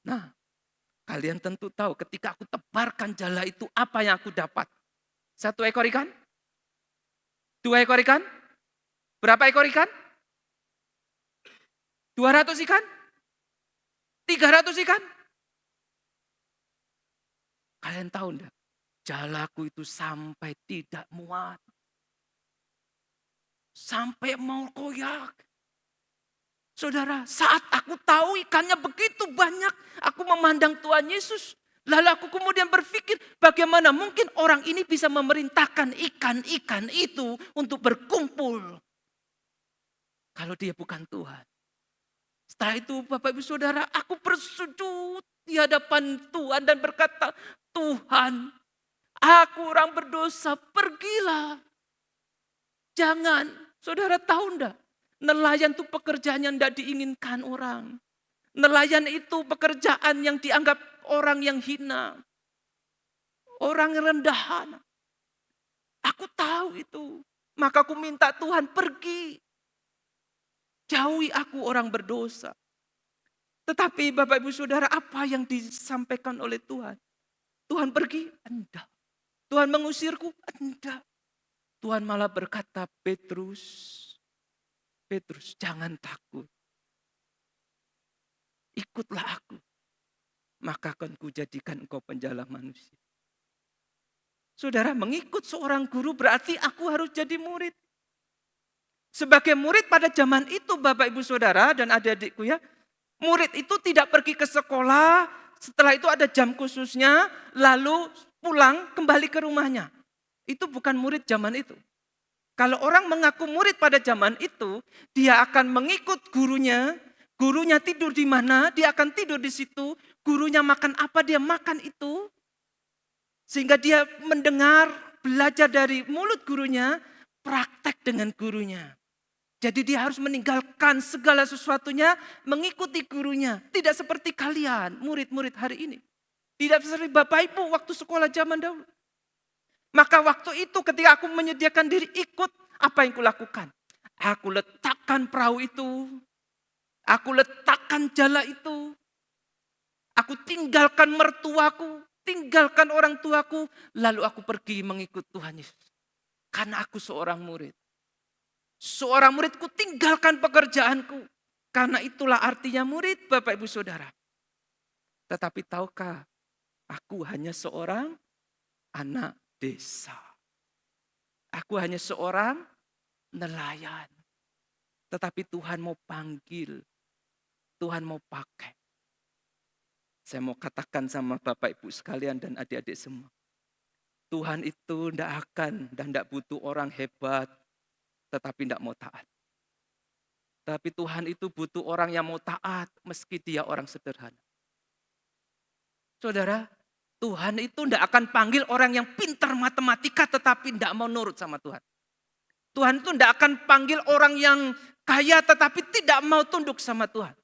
Nah, kalian tentu tahu ketika aku tebarkan jala itu apa yang aku dapat. 1 ekor ikan? 2 ekor ikan? Berapa ekor ikan? 200 ikan? 300 ikan? Kalian tahu enggak? Jalaku itu sampai tidak muat. Sampai mau koyak. Saudara, saat aku tahu ikannya begitu banyak, aku memandang Tuhan Yesus. Lalu aku kemudian berpikir, bagaimana mungkin orang ini bisa memerintahkan ikan-ikan itu untuk berkumpul. Kalau dia bukan Tuhan. Setelah itu Bapak Ibu Saudara, aku bersujud di hadapan Tuhan dan berkata, Tuhan, aku orang berdosa, pergilah. Jangan, saudara tahu enggak? Nelayan itu pekerjaan yang tidak diinginkan orang. Nelayan itu pekerjaan yang dianggap orang yang hina. Orang rendahan. Aku tahu itu. Maka aku minta Tuhan pergi. Jauhi aku orang berdosa. Tetapi Bapak Ibu Saudara, apa yang disampaikan oleh Tuhan? Tuhan pergi? Enggak. Tuhan mengusirku? Enggak. Tuhan malah berkata, Petrus, jangan takut. Ikutlah aku. Maka akan kujadikan engkau penjala manusia. Saudara, mengikut seorang guru berarti aku harus jadi murid. Sebagai murid pada zaman itu Bapak Ibu Saudara dan adik-adikku ya. Murid itu tidak pergi ke sekolah. Setelah itu ada jam khususnya. Lalu pulang kembali ke rumahnya. Itu bukan murid zaman itu. Kalau orang mengaku murid pada zaman itu, dia akan mengikut gurunya, Gurunya tidur di mana, dia akan tidur di situ. Gurunya makan apa, dia makan itu. Sehingga dia mendengar, belajar dari mulut gurunya, praktek dengan gurunya. Jadi dia harus meninggalkan segala sesuatunya, mengikuti gurunya. Tidak seperti kalian, murid-murid hari ini. Tidak seperti Bapak Ibu waktu sekolah zaman dahulu. Maka waktu itu ketika aku menyediakan diri ikut, apa yang kulakukan? Aku letakkan perahu itu. Aku letakkan jala itu. Aku tinggalkan mertuaku, tinggalkan orang tuaku. Lalu aku pergi mengikut Tuhan Yesus. Karena aku seorang murid. Seorang muridku tinggalkan pekerjaanku. Karena itulah artinya murid, Bapak Ibu Saudara. Tetapi tahukah, aku hanya seorang anak desa. Aku hanya seorang nelayan. Tetapi Tuhan mau panggil, Tuhan mau pakai. Saya mau katakan sama Bapak Ibu sekalian dan adik-adik semua. Tuhan itu tidak akan dan tidak butuh orang hebat, tetapi tidak mau taat. Tapi Tuhan itu butuh orang yang mau taat meski dia orang sederhana. Saudara, Tuhan itu tidak akan panggil orang yang pintar matematika tetapi tidak mau nurut sama Tuhan. Tuhan itu tidak akan panggil orang yang kaya tetapi tidak mau tunduk sama Tuhan.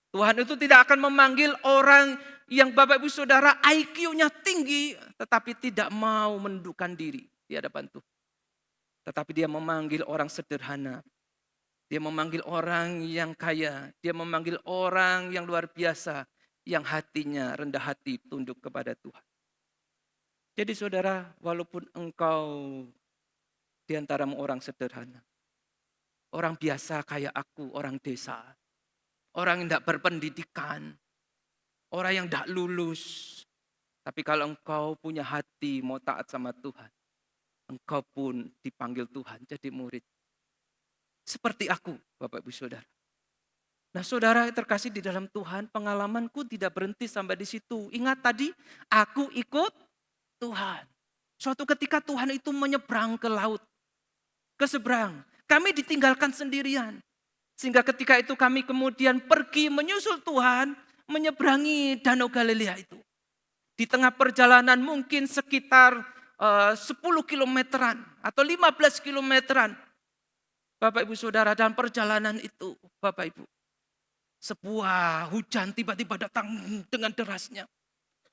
Tuhan itu tidak akan memanggil orang yang Bapak Ibu Saudara IQ-nya tinggi tetapi tidak mau menundukkan diri di hadapan Tuhan. Tetapi dia memanggil orang sederhana. Dia memanggil orang yang kaya. Dia memanggil orang yang luar biasa. Yang hatinya rendah hati tunduk kepada Tuhan. Jadi saudara, walaupun engkau di antaramu orang sederhana. Orang biasa kayak aku, orang desa. Orang yang tidak berpendidikan. Orang yang tidak lulus. Tapi kalau engkau punya hati mau taat sama Tuhan. Engkau pun dipanggil Tuhan jadi murid. Seperti aku, Bapak Ibu Saudara. Nah saudara terkasih di dalam Tuhan, pengalamanku tidak berhenti sampai di situ. Ingat tadi, aku ikut Tuhan. Suatu ketika Tuhan itu menyeberang ke laut, ke seberang. Kami ditinggalkan sendirian. Sehingga ketika itu kami kemudian pergi menyusul Tuhan, menyeberangi Danau Galilea itu. Di tengah perjalanan mungkin sekitar 10 kilometeran atau 15 kilometeran. Bapak Ibu Saudara, dalam perjalanan itu, Bapak Ibu, sebuah hujan tiba-tiba datang dengan derasnya.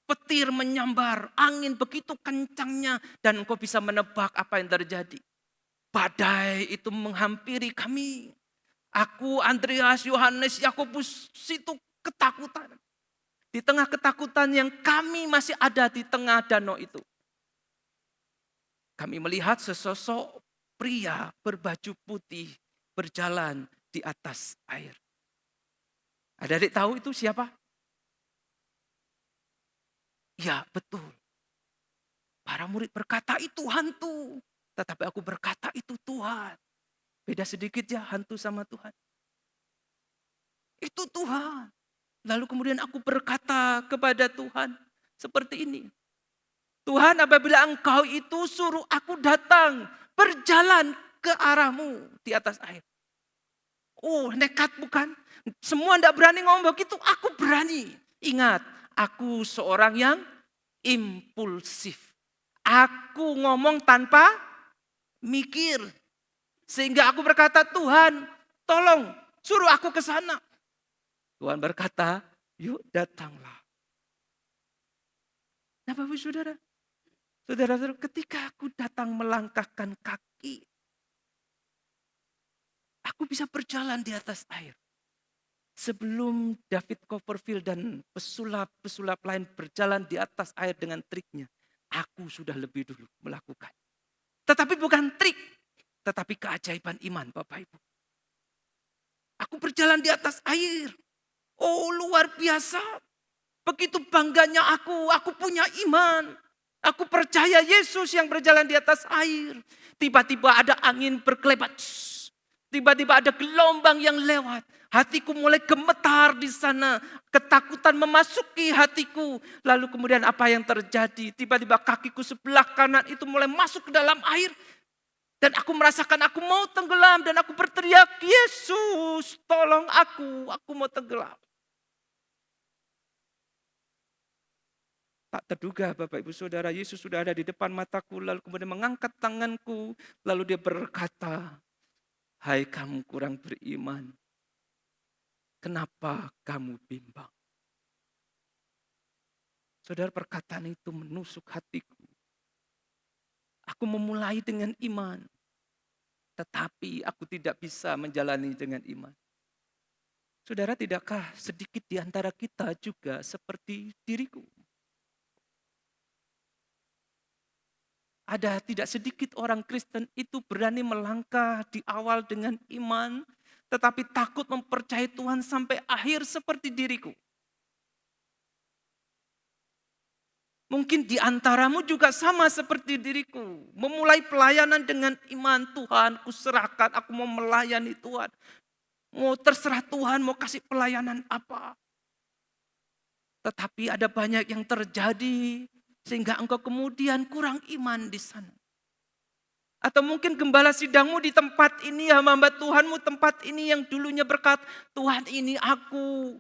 Petir menyambar, angin begitu kencangnya dan engkau bisa menebak apa yang terjadi. Badai itu menghampiri kami. Aku, Andreas, Yohanes, Yakobus itu ketakutan. Di tengah ketakutan yang kami masih ada di tengah danau itu. Kami melihat sesosok pria berbaju putih berjalan di atas air. Adik-adik tahu itu siapa? Ya betul. Para murid berkata itu hantu. Tetapi aku berkata itu Tuhan. Beda sedikit ya hantu sama Tuhan. Itu Tuhan. Lalu kemudian aku berkata kepada Tuhan seperti ini. Tuhan, apabila engkau itu suruh aku datang, berjalan ke arahmu di atas air. Oh, nekat bukan? Semua tidak berani ngomong begitu, aku berani. Ingat, aku seorang yang impulsif. Aku ngomong tanpa mikir. Sehingga aku berkata, Tuhan, tolong suruh aku ke sana. Tuhan berkata, yuk datanglah. Nah Bapak Saudara, saudara-saudara, ketika aku datang melangkahkan kaki, aku bisa berjalan di atas air. Sebelum David Copperfield dan pesulap-pesulap lain berjalan di atas air dengan triknya, aku sudah lebih dulu melakukan. Tetapi bukan trik, tetapi keajaiban iman Bapak Ibu. Aku berjalan di atas air. Oh luar biasa. Begitu bangganya aku punya iman. Aku percaya Yesus yang berjalan di atas air. Tiba-tiba ada angin berkelebat. Tiba-tiba ada gelombang yang lewat. Hatiku mulai gemetar di sana. Ketakutan memasuki hatiku. Lalu kemudian apa yang terjadi? Tiba-tiba kakiku sebelah kanan itu mulai masuk ke dalam air. Dan aku merasakan aku mau tenggelam dan aku berteriak, Yesus tolong aku mau tenggelam. Tak terduga Bapak Ibu Saudara, Yesus sudah ada di depan mataku, lalu kemudian mengangkat tanganku, lalu dia berkata, hai kamu kurang beriman, kenapa kamu bimbang? Saudara, perkataan itu menusuk hatiku. Aku memulai dengan iman, tetapi aku tidak bisa menjalani dengan iman. Saudara, tidakkah sedikit di antara kita juga seperti diriku? Ada tidak sedikit orang Kristen itu berani melangkah di awal dengan iman, tetapi takut mempercayai Tuhan sampai akhir seperti diriku. Mungkin di antaramu juga sama seperti diriku. Memulai pelayanan dengan iman, Tuhan kuserahkan, aku mau melayani Tuhan. Mau terserah Tuhan, mau kasih pelayanan apa. Tetapi ada banyak yang terjadi sehingga engkau kemudian kurang iman di sana. Atau mungkin gembala sidangmu di tempat ini, hamba Tuhanmu tempat ini yang dulunya berkata, Tuhan ini aku,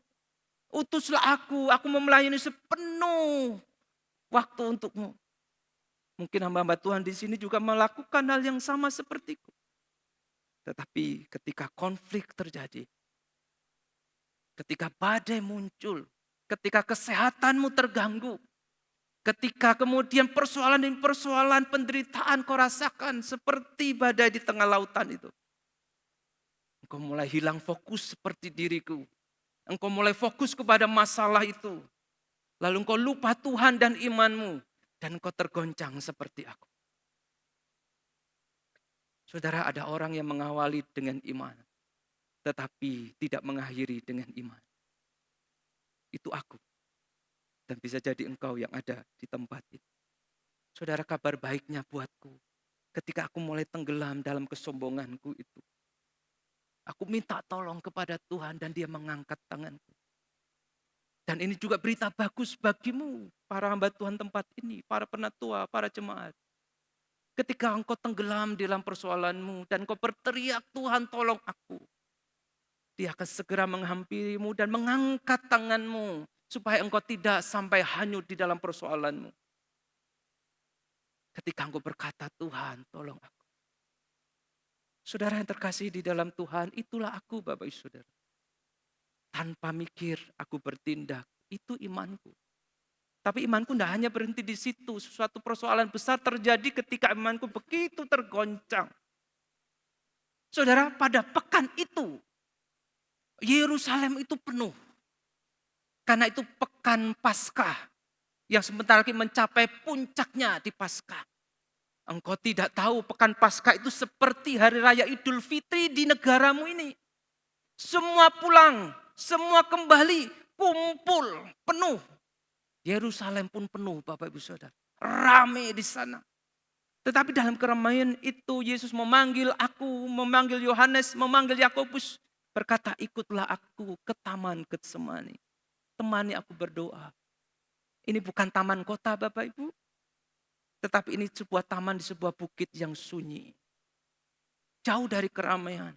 utuslah aku mau melayani sepenuh waktu untukmu. Mungkin hamba Tuhan di sini juga melakukan hal yang sama sepertiku. Tetapi ketika konflik terjadi, ketika badai muncul, ketika kesehatanmu terganggu, ketika kemudian persoalan demi persoalan penderitaan kau rasakan seperti badai di tengah lautan itu. Engkau mulai hilang fokus seperti diriku. Engkau mulai fokus kepada masalah itu. Lalu engkau lupa Tuhan dan imanmu. Dan engkau tergoncang seperti aku. Saudara, ada orang yang mengawali dengan iman. Tetapi tidak mengakhiri dengan iman. Itu aku. Dan bisa jadi engkau yang ada di tempat itu. Saudara, kabar baiknya buatku. Ketika aku mulai tenggelam dalam kesombonganku itu. Aku minta tolong kepada Tuhan dan dia mengangkat tanganku. Dan ini juga berita bagus bagimu. Para hamba Tuhan tempat ini. Para penatua, para jemaat. Ketika engkau tenggelam dalam persoalanmu. Dan engkau berteriak, Tuhan tolong aku. Dia akan segera menghampirimu dan mengangkat tanganmu. Supaya engkau tidak sampai hanyut di dalam persoalanmu. Ketika engkau berkata, Tuhan tolong aku. Saudara yang terkasih di dalam Tuhan, itulah aku Bapak Ibu Saudara. Tanpa mikir aku bertindak, itu imanku. Tapi imanku tidak hanya berhenti di situ. Suatu persoalan besar terjadi ketika imanku begitu tergoncang. Saudara, pada pekan itu, Yerusalem itu penuh. Karena itu pekan Paskah yang sebentar lagi mencapai puncaknya di Paskah. Engkau tidak tahu pekan Paskah itu seperti hari raya Idul Fitri di negaramu ini. Semua pulang, semua kembali, kumpul, penuh. Yerusalem pun penuh Bapak Ibu Saudara. Rame di sana. Tetapi dalam keramaian itu Yesus memanggil aku, memanggil Yohanes, memanggil Yakobus. Berkata, ikutlah aku ke taman Getsemani. Temani aku berdoa. Ini bukan taman kota Bapak Ibu. Tetapi ini sebuah taman di sebuah bukit yang sunyi. Jauh dari keramaian.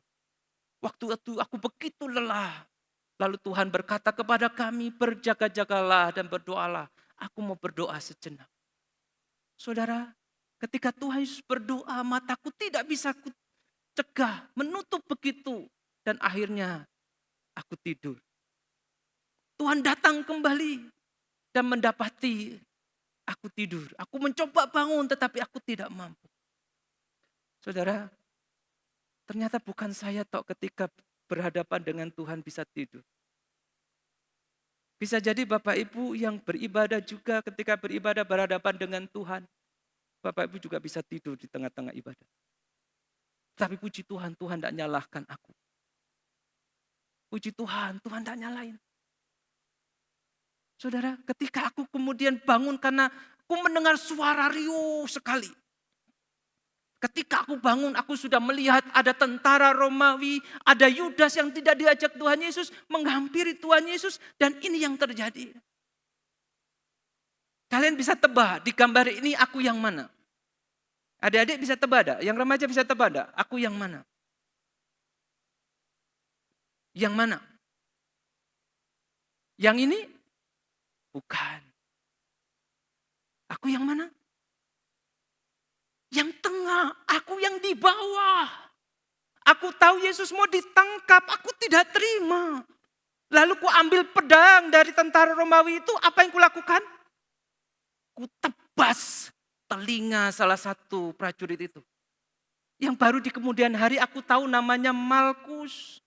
Waktu itu aku begitu lelah. Lalu Tuhan berkata kepada kami, berjaga-jagalah dan berdoalah. Aku mau berdoa sejenak. Saudara, ketika Tuhan Yesus berdoa, mataku tidak bisa aku cegah, menutup begitu. Dan akhirnya aku tidur. Tuhan datang kembali dan mendapati aku tidur. Aku mencoba bangun tetapi aku tidak mampu. Saudara, ternyata bukan saya tok ketika berhadapan dengan Tuhan bisa tidur. Bisa jadi Bapak Ibu yang beribadah juga ketika beribadah berhadapan dengan Tuhan. Bapak Ibu juga bisa tidur di tengah-tengah ibadah. Tapi puji Tuhan, Tuhan tidak nyalahkan aku. Puji Tuhan, Tuhan tidak nyalain. Saudara, ketika aku kemudian bangun karena aku mendengar suara riuh sekali. Ketika aku bangun, aku sudah melihat ada tentara Romawi, ada Yudas yang tidak diajak Tuhan Yesus, menghampiri Tuhan Yesus, dan ini yang terjadi. Kalian bisa tebak di gambar ini aku yang mana? Adik-adik bisa tebak ada? Yang remaja bisa tebak ada? Aku yang mana? Yang mana? Yang ini? Bukan. Aku yang mana? Yang tengah, aku yang di bawah. Aku tahu Yesus mau ditangkap, aku tidak terima. Lalu ku ambil pedang dari tentara Romawi itu, apa yang kulakukan? Ku tebas telinga salah satu prajurit itu. Yang baru di kemudian hari aku tahu namanya Malkus.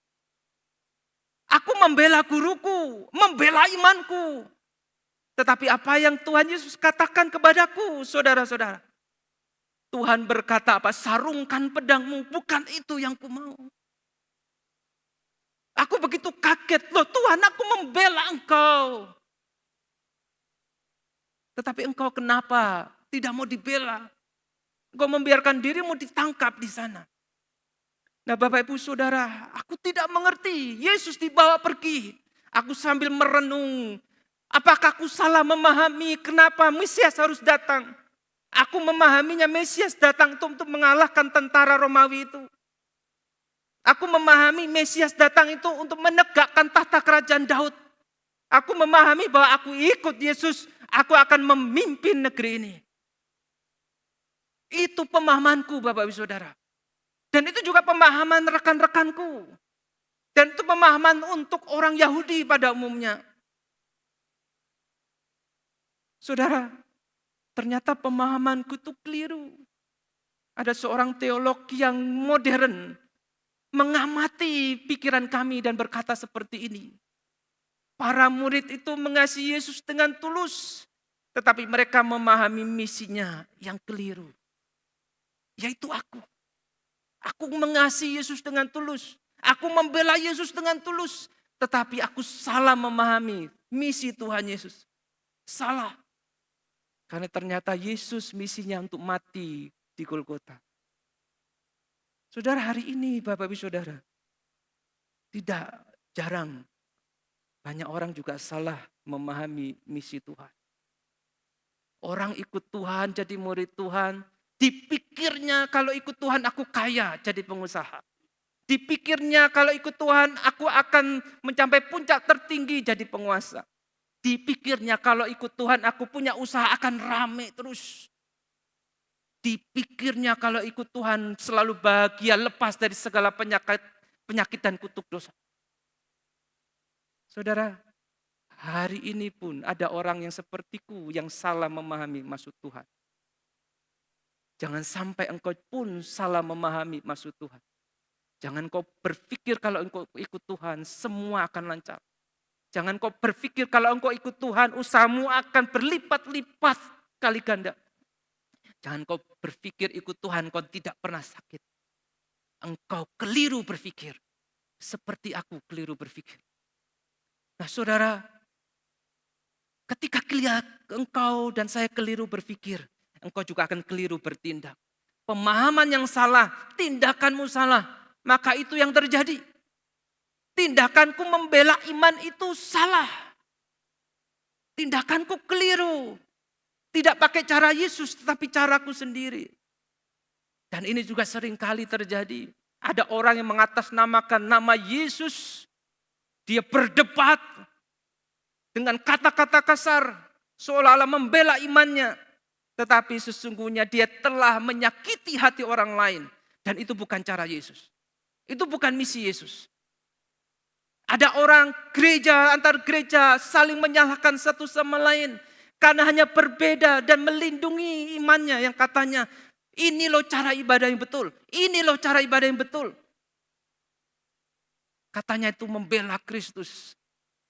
Aku membela guruku, membela imanku. Tetapi apa yang Tuhan Yesus katakan kepadaku, saudara-saudara? Tuhan berkata apa? Sarungkan pedangmu, bukan itu yang ku mau. Aku begitu kaget, loh Tuhan aku membela engkau. Tetapi engkau kenapa tidak mau dibela? Engkau membiarkan dirimu ditangkap di sana. Nah Bapak Ibu Saudara, aku tidak mengerti. Yesus dibawa pergi. Aku sambil merenung. Apakah aku salah memahami kenapa Mesias harus datang? Aku memahaminya Mesias datang itu untuk mengalahkan tentara Romawi itu. Aku memahami Mesias datang itu untuk menegakkan tahta kerajaan Daud. Aku memahami bahwa aku ikut Yesus, aku akan memimpin negeri ini. Itu pemahamanku Bapak Ibu Saudara. Dan itu juga pemahaman rekan-rekanku. Dan itu pemahaman untuk orang Yahudi pada umumnya. Saudara, ternyata pemahamanku itu keliru. Ada seorang teolog yang modern mengamati pikiran kami dan berkata seperti ini. Para murid itu mengasihi Yesus dengan tulus, tetapi mereka memahami misinya yang keliru. Yaitu aku. Aku mengasihi Yesus dengan tulus. Aku membela Yesus dengan tulus. Tetapi aku salah memahami misi Tuhan Yesus. Salah. Karena ternyata Yesus misinya untuk mati di Golgota. Saudara, hari ini Bapak Ibu Saudara, tidak jarang banyak orang juga salah memahami misi Tuhan. Orang ikut Tuhan jadi murid Tuhan, dipikirnya kalau ikut Tuhan aku kaya jadi pengusaha. Dipikirnya kalau ikut Tuhan aku akan mencapai puncak tertinggi jadi penguasa. Dipikirnya kalau ikut Tuhan aku punya usaha akan rame terus. Dipikirnya kalau ikut Tuhan selalu bahagia, lepas dari segala penyakit dan kutuk dosa. Saudara, hari ini pun ada orang yang sepertiku yang salah memahami maksud Tuhan. Jangan sampai engkau pun salah memahami maksud Tuhan. Jangan kau berpikir kalau engkau ikut Tuhan semua akan lancar. Jangan kau berpikir kalau engkau ikut Tuhan usahamu akan berlipat-lipat kali ganda. Jangan kau berpikir ikut Tuhan kau tidak pernah sakit. Engkau keliru berpikir. Seperti aku keliru berpikir. Nah saudara, ketika engkau dan saya keliru berpikir, engkau juga akan keliru bertindak. Pemahaman yang salah, tindakanmu salah, maka itu yang terjadi. Tindakanku membela iman itu salah. Tindakanku keliru. Tidak pakai cara Yesus, tetapi caraku sendiri. Dan ini juga sering kali terjadi. Ada orang yang mengatasnamakan nama Yesus. Dia berdebat dengan kata-kata kasar. Seolah-olah membela imannya. Tetapi sesungguhnya dia telah menyakiti hati orang lain. Dan itu bukan cara Yesus. Itu bukan misi Yesus. Ada orang gereja antar gereja saling menyalahkan satu sama lain. Karena hanya berbeda dan melindungi imannya yang katanya ini loh cara ibadah yang betul. Ini loh cara ibadah yang betul. Katanya itu membela Kristus.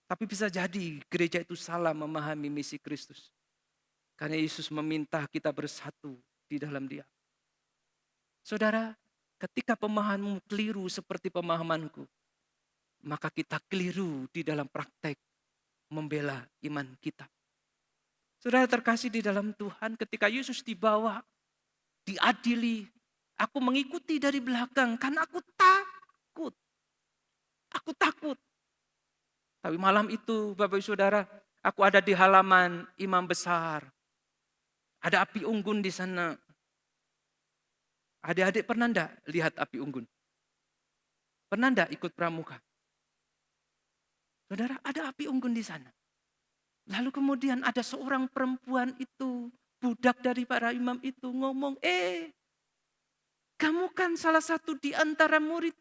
Tapi bisa jadi gereja itu salah memahami misi Kristus. Karena Yesus meminta kita bersatu di dalam Dia. Saudara, ketika pemahamanmu keliru seperti pemahamanku, maka kita keliru di dalam praktek membela iman kita. Saudara terkasih di dalam Tuhan, ketika Yesus dibawa, diadili, aku mengikuti dari belakang karena aku takut. Aku takut. Tapi malam itu Bapak Ibu Saudara, aku ada di halaman imam besar. Ada api unggun di sana. Adik-adik pernah enggak lihat api unggun? Pernah enggak ikut pramuka? Saudara, ada api unggun di sana. Lalu kemudian ada seorang perempuan itu, budak dari para imam itu ngomong, kamu kan salah satu di antara murid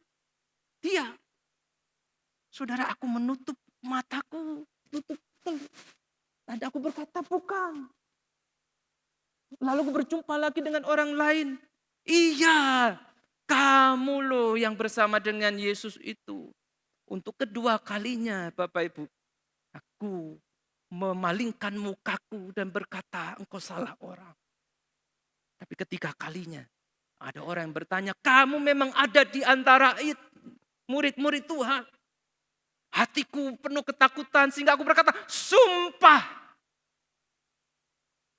dia. Saudara, aku menutup mataku, dan aku berkata, bukan. Lalu aku berjumpa lagi dengan orang lain. Iya, kamu loh yang bersama dengan Yesus itu. Untuk kedua kalinya, Bapak Ibu, aku memalingkan mukaku dan berkata, engkau salah orang. Tapi ketiga kalinya, ada orang yang bertanya, kamu memang ada di antara murid-murid Tuhan. Hatiku penuh ketakutan sehingga aku berkata, sumpah.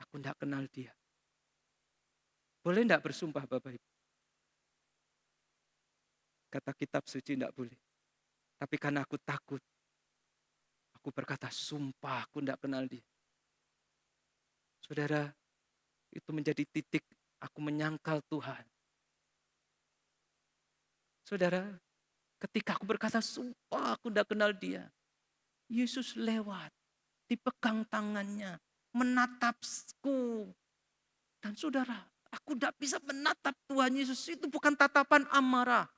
Aku tidak kenal dia. Boleh tidak bersumpah Bapak Ibu? Kata kitab suci tidak boleh. Tapi karena aku takut, aku berkata, sumpah aku tidak kenal dia. Saudara, itu menjadi titik aku menyangkal Tuhan. Saudara, ketika aku berkata, sumpah aku tidak kenal dia. Yesus lewat, dipegang tangannya, menatapku. Dan saudara, aku tidak bisa menatap Tuhan Yesus. Itu bukan tatapan amarah.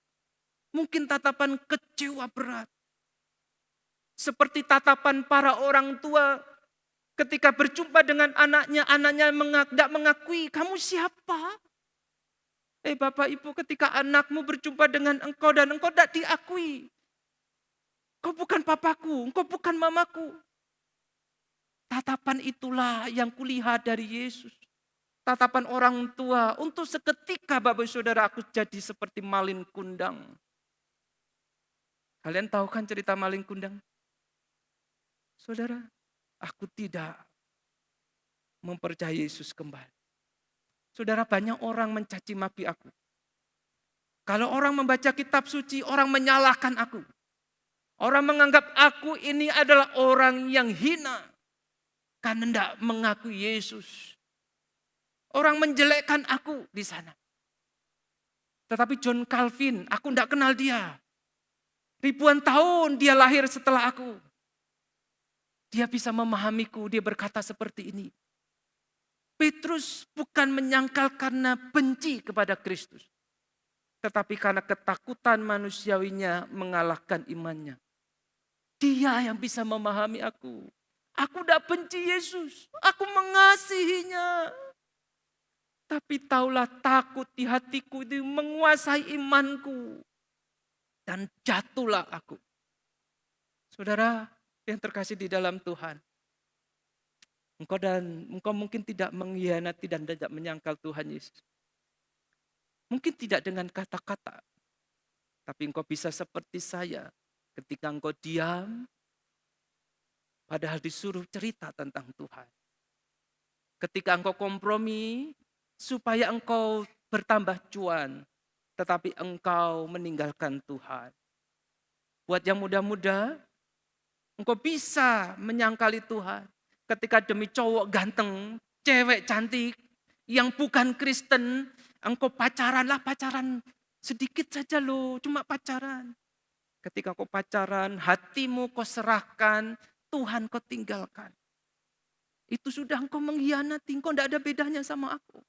Mungkin tatapan kecewa berat. Seperti tatapan para orang tua ketika berjumpa dengan anaknya tidak mengakui, kamu siapa? Bapak Ibu, ketika anakmu berjumpa dengan engkau dan engkau tidak diakui. Kau bukan papaku, engkau bukan mamaku. Tatapan itulah yang kulihat dari Yesus. Tatapan orang tua, untuk seketika Bapak Saudara aku jadi seperti malin kundang. Kalian tahu kan cerita maling kundang? Saudara, aku tidak mempercayai Yesus kembali. Saudara, banyak orang mencaci maki aku. Kalau orang membaca kitab suci, orang menyalahkan aku. Orang menganggap aku ini adalah orang yang hina. Karena tidak mengakui Yesus. Orang menjelekkan aku di sana. Tetapi John Calvin, aku tidak kenal dia. Ribuan tahun dia lahir setelah aku. Dia bisa memahamiku, dia berkata seperti ini. Petrus bukan menyangkal karena benci kepada Kristus. Tetapi karena ketakutan manusiawinya mengalahkan imannya. Dia yang bisa memahami aku. Aku tidak benci Yesus, aku mengasihinya. Tapi taulah takut di hatiku itu menguasai imanku. Dan jatuhlah aku. Saudara yang terkasih di dalam Tuhan. Engkau mungkin tidak mengkhianati dan tidak menyangkal Tuhan Yesus. Mungkin tidak dengan kata-kata. Tapi engkau bisa seperti saya. Ketika engkau diam. Padahal disuruh cerita tentang Tuhan. Ketika engkau kompromi. Supaya engkau bertambah cuan. Tetapi engkau meninggalkan Tuhan. Buat yang muda-muda, engkau bisa menyangkali Tuhan. Ketika demi cowok ganteng, cewek cantik, yang bukan Kristen, engkau pacaran sedikit saja loh, cuma pacaran. Ketika kau pacaran, hatimu kau serahkan, Tuhan kau tinggalkan. Itu sudah engkau mengkhianati, engkau tidak ada bedanya sama aku.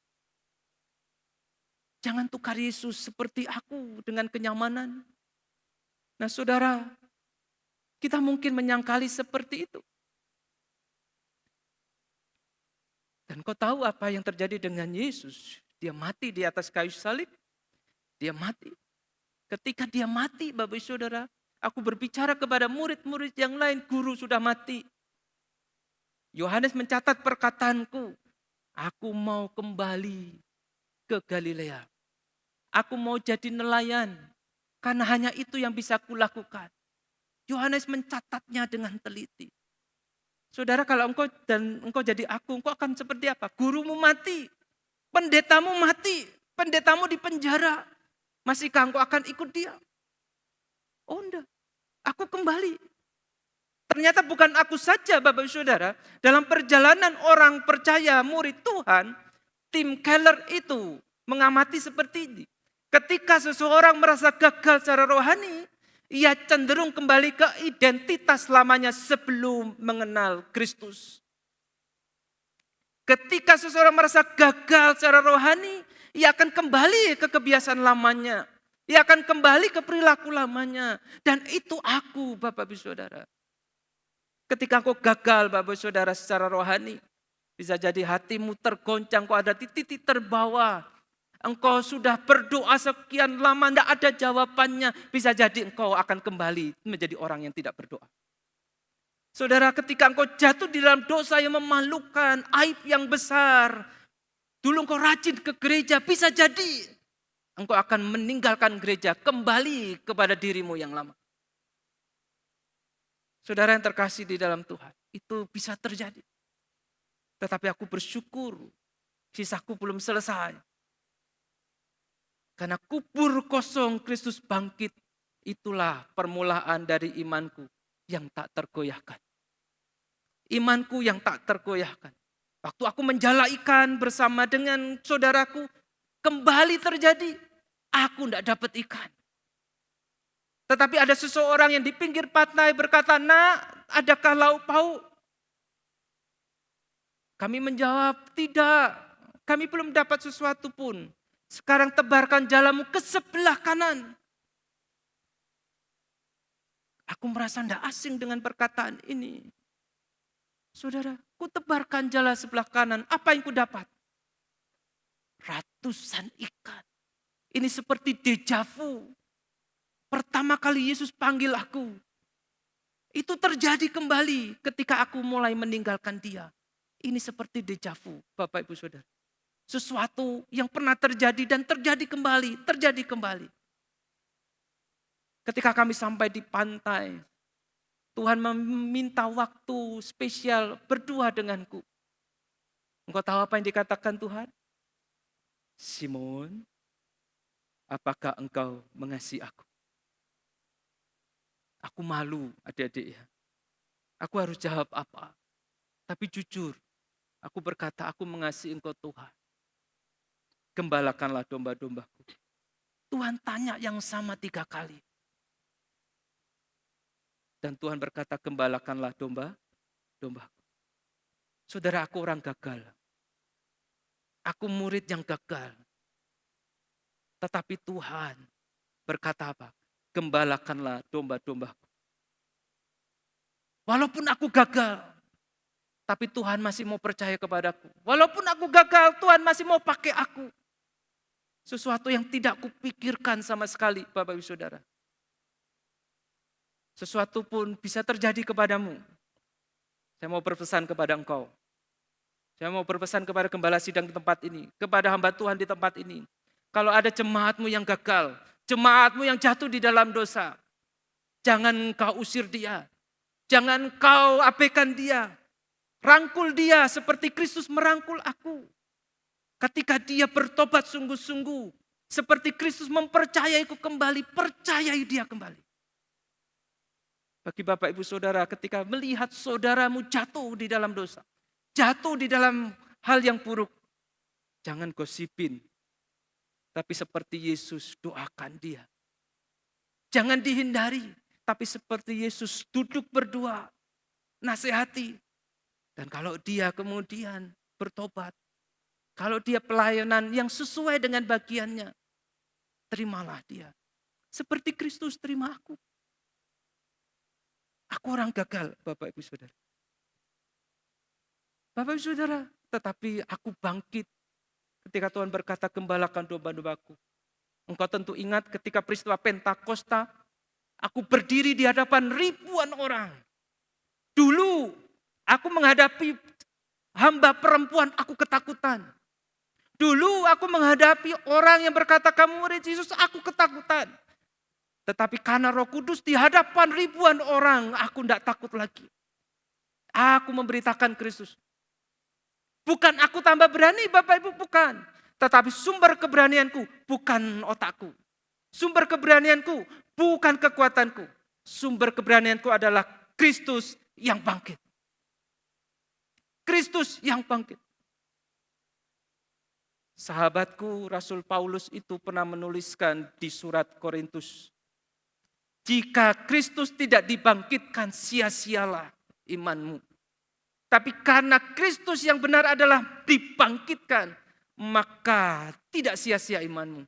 Jangan tukar Yesus seperti aku dengan kenyamanan. Nah saudara, kita mungkin menyangkali seperti itu. Dan kau tahu apa yang terjadi dengan Yesus? Dia mati di atas kayu salib. Dia mati. Ketika dia mati, Bapak Saudara, aku berbicara kepada murid-murid yang lain, guru sudah mati. Yohanes mencatat perkataanku, aku mau kembali ke Galilea. Aku mau jadi nelayan, karena hanya itu yang bisa kulakukan. Yohanes mencatatnya dengan teliti. Saudara, kalau engkau jadi aku, engkau akan seperti apa? Gurumu mati, pendetamu mati, pendetamu di penjara. Masihkah engkau akan ikut dia? Oh enggak, aku kembali. Ternyata bukan aku saja Bapak Saudara, dalam perjalanan orang percaya murid Tuhan, Tim Keller itu mengamati seperti ini. Ketika seseorang merasa gagal secara rohani, ia cenderung kembali ke identitas lamanya sebelum mengenal Kristus. Ketika seseorang merasa gagal secara rohani, ia akan kembali ke kebiasaan lamanya. Ia akan kembali ke perilaku lamanya. Dan itu aku, Bapak Ibu Saudara. Ketika engkau gagal, Bapak Ibu Saudara, secara rohani, bisa jadi hatimu tergoncang, kau ada di titik terbawah. Engkau sudah berdoa sekian lama, tidak ada jawabannya. Bisa jadi engkau akan kembali menjadi orang yang tidak berdoa. Saudara, ketika engkau jatuh di dalam dosa yang memalukan, aib yang besar. Dulu engkau rajin ke gereja, bisa jadi engkau akan meninggalkan gereja, kembali kepada dirimu yang lama. Saudara yang terkasih di dalam Tuhan, itu bisa terjadi. Tetapi aku bersyukur, sisaku belum selesai. Karena kubur kosong Kristus bangkit, itulah permulaan dari imanku yang tak tergoyahkan. Imanku yang tak tergoyahkan. Waktu aku menjala ikan bersama dengan saudaraku, kembali terjadi, aku tidak dapat ikan. Tetapi ada seseorang yang di pinggir pantai berkata, "Nak, adakah lauk pauk?" Kami menjawab, "Tidak, kami belum dapat sesuatu pun. Sekarang tebarkan jalamu ke sebelah kanan." Aku merasa tidak asing dengan perkataan ini. Saudara, ku tebarkan jala sebelah kanan, apa yang ku dapat? Ratusan ikan. Ini seperti deja vu. Pertama kali Yesus panggil aku. Itu terjadi kembali ketika aku mulai meninggalkan Dia. Ini seperti deja vu, Bapak Ibu Saudara. Sesuatu yang pernah terjadi dan terjadi kembali, terjadi kembali. Ketika kami sampai di pantai, Tuhan meminta waktu spesial berdua denganku. Engkau tahu apa yang dikatakan Tuhan? "Simon, apakah engkau mengasihi aku?" Aku malu, adik-adik ya. Aku harus jawab apa? Tapi jujur, aku berkata, "Aku mengasihi engkau Tuhan. Gembalakanlah domba-dombaku." Tuhan tanya yang sama 3 kali. Dan Tuhan berkata, "Gembalakanlah domba-dombaku." Saudara, aku orang gagal. Aku murid yang gagal. Tetapi Tuhan berkata apa? "Gembalakanlah domba-dombaku." Walaupun aku gagal, tapi Tuhan masih mau percaya kepadaku. Walaupun aku gagal, Tuhan masih mau pakai aku. Sesuatu yang tidak kupikirkan sama sekali, Bapak Ibu Saudara. Sesuatu pun bisa terjadi kepadamu. Saya mau berpesan kepada engkau. Saya mau berpesan kepada gembala sidang di tempat ini. Kepada hamba Tuhan di tempat ini. Kalau ada jemaatmu yang gagal. Jemaatmu yang jatuh di dalam dosa. Jangan kau usir dia. Jangan kau abaikan dia. Rangkul dia seperti Kristus merangkul aku. Ketika dia bertobat sungguh-sungguh. Seperti Kristus mempercayaiku kembali. Percayai dia kembali. Bagi Bapak Ibu Saudara, ketika melihat saudaramu jatuh di dalam dosa, jatuh di dalam hal yang buruk, jangan gosipin. Tapi seperti Yesus, doakan dia. Jangan dihindari, tapi seperti Yesus duduk berdua, nasihati. Dan kalau dia kemudian bertobat, kalau dia pelayanan yang sesuai dengan bagiannya, terimalah dia. Seperti Kristus terima aku. Aku orang gagal, Bapak Ibu Saudara. Bapak Ibu Saudara, tetapi aku bangkit ketika Tuhan berkata, "Gembalakan domba-dombaku." Engkau tentu ingat ketika peristiwa Pentakosta, aku berdiri di hadapan ribuan orang. Dulu aku menghadapi hamba perempuan, aku ketakutan. Dulu aku menghadapi orang yang berkata, "Kamu murid Yesus," aku ketakutan. Tetapi karena Roh Kudus di hadapan ribuan orang, aku tidak takut lagi. Aku memberitakan Kristus. Bukan aku tambah berani, Bapak Ibu, bukan. Tetapi sumber keberanianku bukan otakku. Sumber keberanianku bukan kekuatanku. Sumber keberanianku adalah Kristus yang bangkit. Kristus yang bangkit. Sahabatku Rasul Paulus itu pernah menuliskan di surat Korintus, jika Kristus tidak dibangkitkan, sia-sialah imanmu. Tapi karena Kristus yang benar adalah dibangkitkan, maka tidak sia-sia imanmu.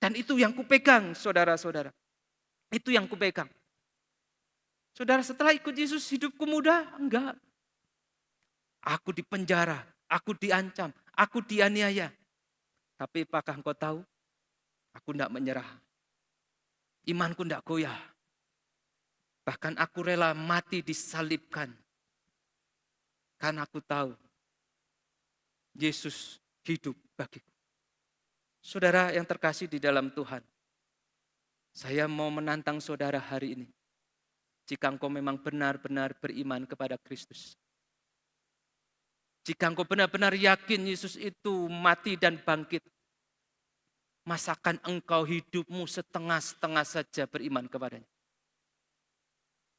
Dan itu yang kupegang, saudara-saudara. Itu yang kupegang. Saudara, setelah ikut Yesus hidupku mudah? Enggak. Aku dipenjara, aku diancam, aku dianiaya. Tapi apakah engkau tahu? Aku tidak menyerah. Imanku tidak goyah. Bahkan aku rela mati disalibkan. Karena aku tahu Yesus hidup bagiku. Saudara yang terkasih di dalam Tuhan, saya mau menantang saudara hari ini. Jika engkau memang benar-benar beriman kepada Kristus. Jika engkau benar-benar yakin Yesus itu mati dan bangkit, masakan engkau hidupmu setengah-setengah saja beriman kepadanya?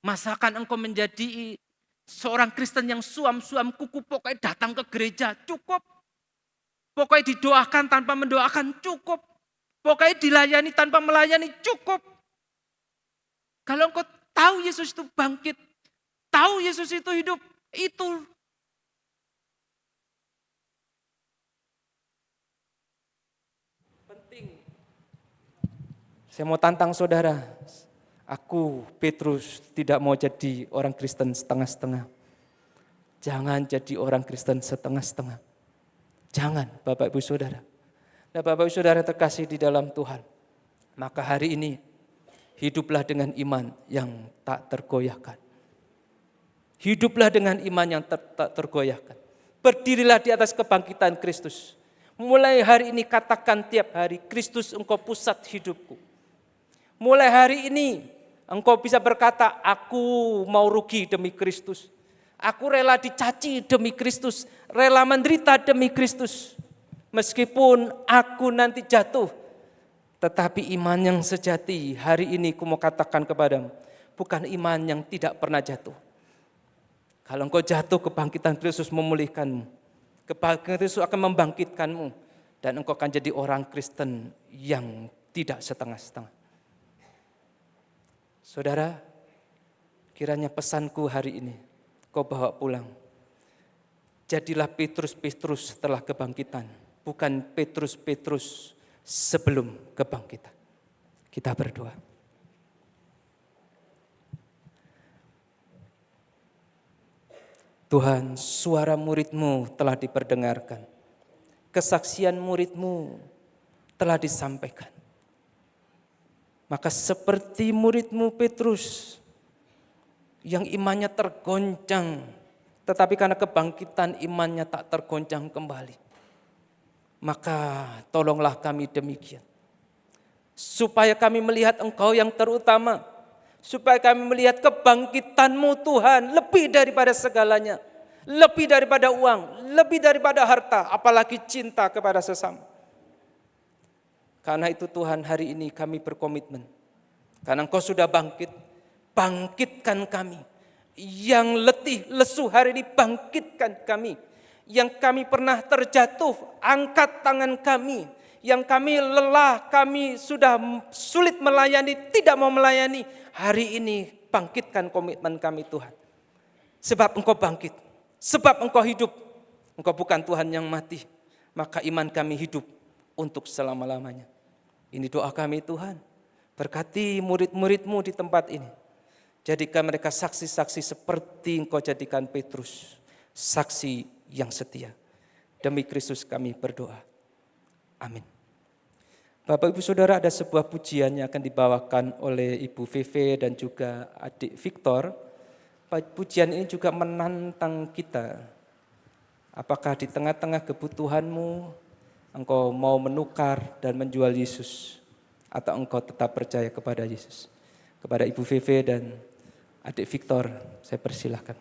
Masakan engkau menjadi seorang Kristen yang suam-suam kuku, pokoknya datang ke gereja, cukup. Pokoknya didoakan tanpa mendoakan, cukup. Pokoknya dilayani tanpa melayani, cukup. Kalau engkau tahu Yesus itu bangkit, tahu Yesus itu hidup, itu penting. Saya mau tantang saudara, aku Petrus tidak mau jadi orang Kristen setengah-setengah. Jangan jadi orang Kristen setengah-setengah. Jangan, Bapak Ibu Saudara. Nah, Bapak Ibu Saudara terkasih di dalam Tuhan. Maka hari ini hiduplah dengan iman yang tak tergoyahkan. Hiduplah dengan iman yang tak tergoyahkan. Berdirilah di atas kebangkitan Kristus. Mulai hari ini katakan tiap hari, Kristus engkau pusat hidupku. Mulai hari ini engkau bisa berkata, aku mau rugi demi Kristus. Aku rela dicaci demi Kristus, rela menderita demi Kristus. Meskipun aku nanti jatuh, tetapi iman yang sejati hari ini ku mau katakan kepadamu, bukan iman yang tidak pernah jatuh. Kalau engkau jatuh, kebangkitan Kristus memulihkanmu. Kebangkitan Kristus akan membangkitkanmu. Dan engkau akan jadi orang Kristen yang tidak setengah-setengah. Saudara, kiranya pesanku hari ini kau bawa pulang. Jadilah Petrus-Petrus setelah kebangkitan, bukan Petrus-Petrus sebelum kebangkitan. Kita berdoa. Tuhan, suara murid-Mu telah diperdengarkan. Kesaksian murid-Mu telah disampaikan. Maka seperti murid-Mu Petrus yang imannya tergoncang, tetapi karena kebangkitan imannya tak tergoncang kembali. Maka tolonglah kami demikian. Supaya kami melihat Engkau yang terutama. Supaya kami melihat kebangkitan-Mu Tuhan lebih daripada segalanya. Lebih daripada uang, lebih daripada harta, apalagi cinta kepada sesama. Karena itu Tuhan, hari ini kami berkomitmen. Karena Engkau sudah bangkit, bangkitkan kami. Yang letih, lesu hari ini bangkitkan kami. Yang kami pernah terjatuh, angkat tangan kami. Yang kami lelah, kami sudah sulit melayani, tidak mau melayani. Hari ini bangkitkan komitmen kami Tuhan. Sebab Engkau bangkit, sebab Engkau hidup. Engkau bukan Tuhan yang mati. Maka iman kami hidup untuk selama-lamanya. Ini doa kami Tuhan. Berkati murid-murid-Mu di tempat ini. Jadikan mereka saksi-saksi seperti Engkau jadikan Petrus. Saksi yang setia. Demi Kristus kami berdoa. Amin. Bapak Ibu Saudara, ada sebuah pujian yang akan dibawakan oleh Ibu Veve dan juga adik Victor. Pujian ini juga menantang kita. Apakah di tengah-tengah kebutuhanmu engkau mau menukar dan menjual Yesus, atau engkau tetap percaya kepada Yesus? Kepada Ibu Veve dan adik Victor, saya persilahkan.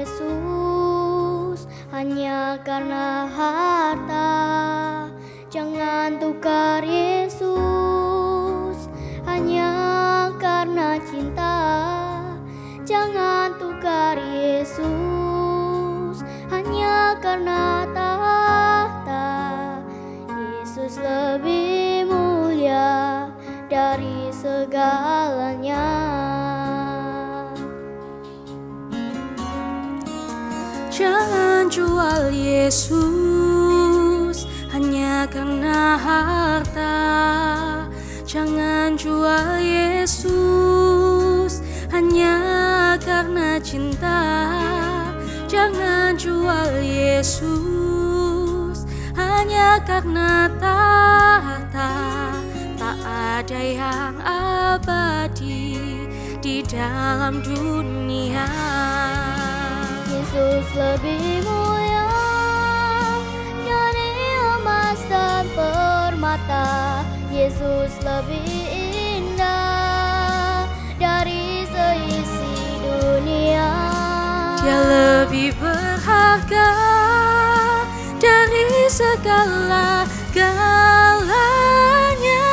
Yesus hanya karena harta. Jangan tukar Yesus hanya karena cinta. Jangan tukar Yesus hanya karena tahta. Yesus lebih mulia dari segalanya. Jangan jual Yesus hanya karena harta. Jangan jual Yesus hanya karena cinta. Jangan jual Yesus hanya karena tahta. Tak ada yang abadi di dalam dunia. Yesus lebih mulia dari emas dan permata. Yesus lebih indah dari seisi dunia. Dia lebih berharga dari segala-galanya.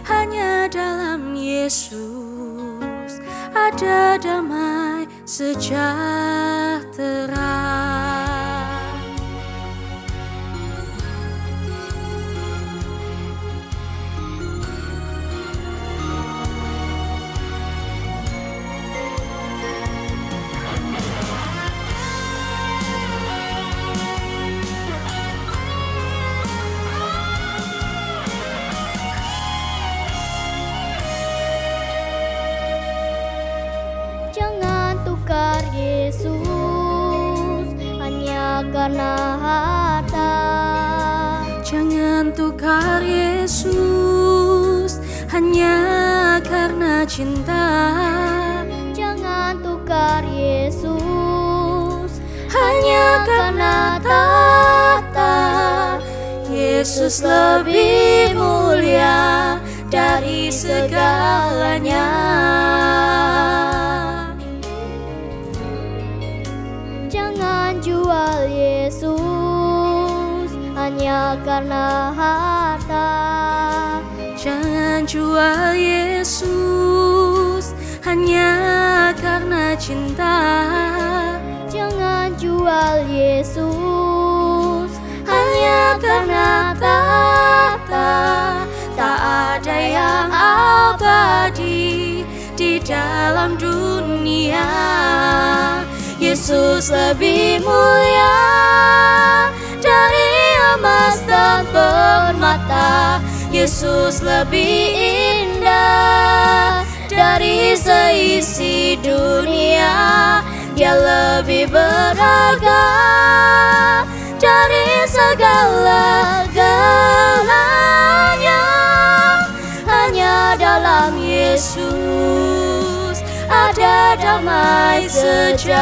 Hanya dalam Yesus ada damai sejahtera. Jangan tukar Yesus hanya karena harta. Jangan tukar Yesus hanya karena cinta. Jangan tukar Yesus Hanya karena tahta. Yesus lebih mulia dari segalanya. Jangan jual Yesus hanya karena harta. Jangan jual Yesus hanya karena cinta. Jangan jual Yesus Hanya karena tahta. Tak ada yang abadi di dalam dunia. Yesus lebih mulia dari emas dan permata. Yesus lebih indah dari seisi dunia. Dia lebih berharga dari segala-galanya. Hanya dalam Yesus ada damai sejahtera.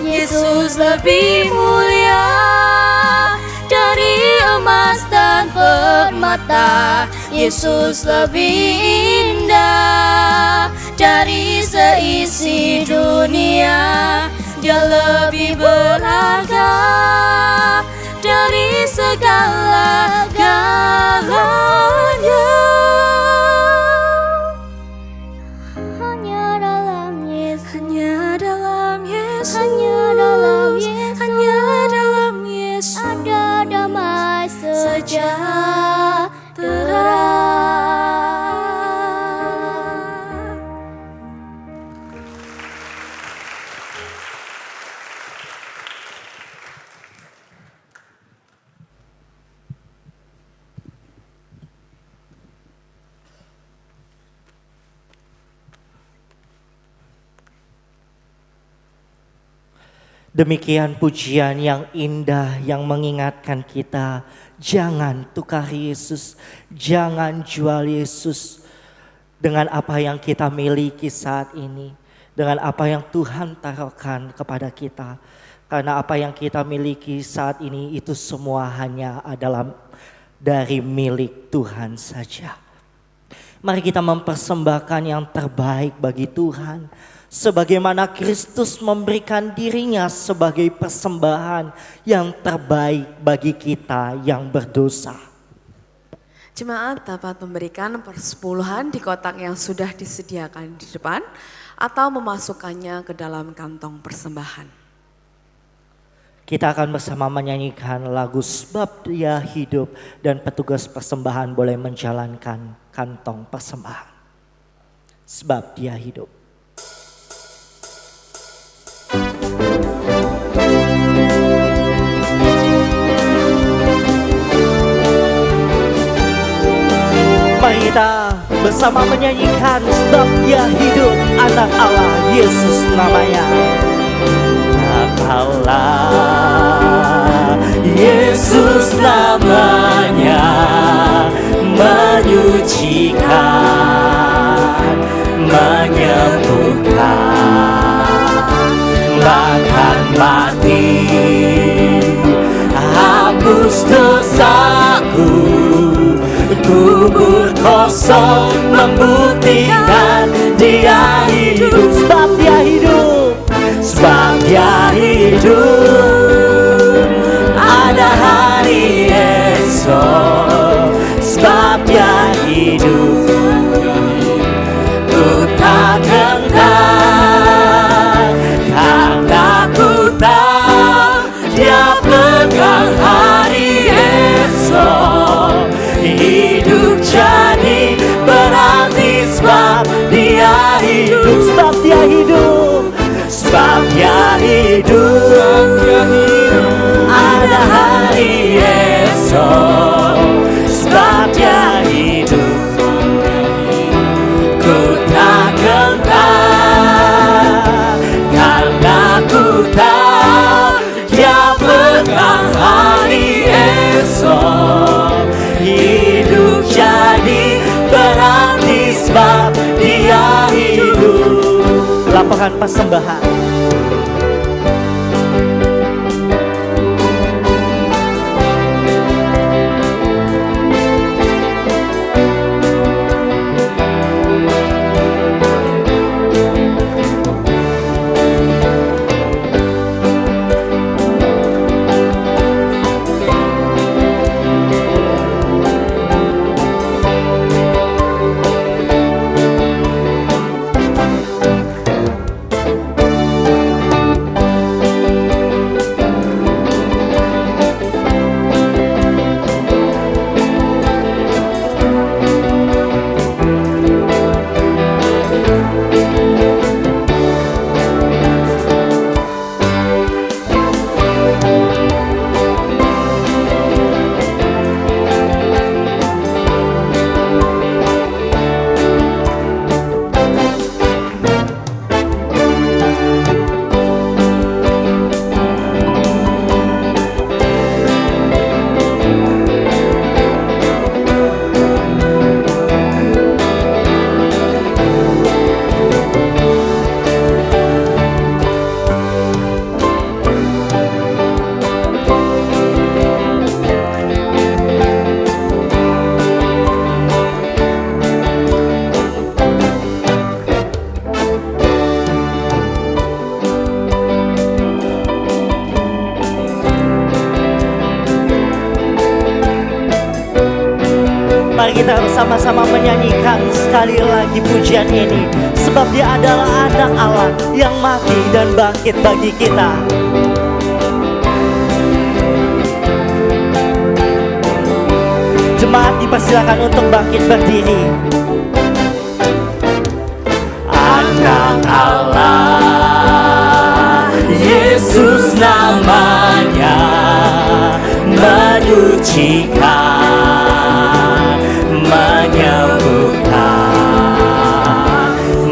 Yesus lebih mulia dari emas dan permata. Yesus lebih indah dari seisi dunia. Dia lebih berharga dari segala-galanya. hanya dalam Yesus. Hanya dalam Yesus. Hanya dalam Yesus. Hanya dalam Yesus Ada damai sejahtera. Demikian pujian yang indah yang mengingatkan kita, jangan tukar Yesus, jangan jual Yesus dengan apa yang kita miliki saat ini, dengan apa yang Tuhan taruhkan kepada kita. Karena apa yang kita miliki saat ini itu semua hanya adalah dari milik Tuhan saja. Mari kita mempersembahkan yang terbaik bagi Tuhan. Sebagaimana Kristus memberikan dirinya sebagai persembahan yang terbaik bagi kita yang berdosa. Jemaat dapat memberikan persepuluhan di kotak yang sudah disediakan di depan atau memasukkannya ke dalam kantong persembahan. Kita akan bersama menyanyikan lagu Sebab Dia Hidup, dan petugas persembahan boleh menjalankan kantong persembahan. Sebab Dia Hidup. Mari kita bersama menyanyikan Sebab Dia Hidup, Anak Allah, Yesus namanya. Anak Allah, Yesus namanya, menyucikan, menyembuhkan, bahkan mati, hapus dosaku. Kubur kosong membuktikan Dia hidup. Sebab Dia hidup, sebab Dia hidup, ada hari esok. Sebab Dia hidup, ku tak gentar, karena ku tahu Dia pegang hari esok. Hidup jadi berarti sebab Dia hidup. Sebab Dia hidup, sebab Dia hidup, ada hari esok. Sebab Dia hidup, ku tak gentar, karena ku tahu Dia pegang hari esok. Hidup jadi berarti sebab Dia hidup. Laporan persembahan. Mari kita bersama-sama menyanyikan sekali lagi pujian ini. Sebab Dia adalah Anak Allah yang mati dan bangkit bagi kita. Jemaat dipersilakan untuk bangkit berdiri. Anak Allah, Yesus namanya, menyucikan, menyembuhkan,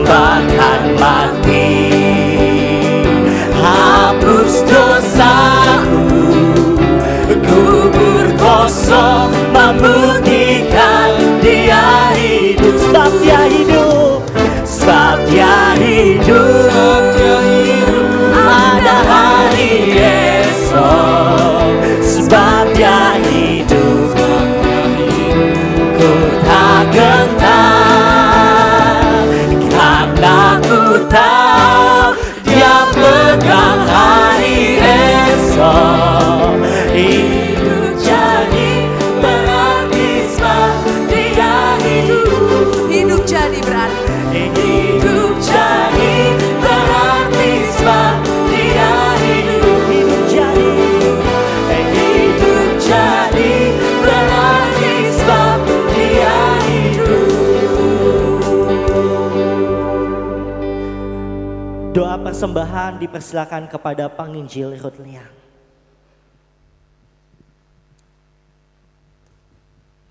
bahkan mati, hapus dosaku. Kubur kosong membuktikan Dia hidup. Sebab Dia hidup, sebab Dia hidup, ada hari esok. Sebab Dia hidup, persembahan dipersilakan kepada penginjil Ruth Liang.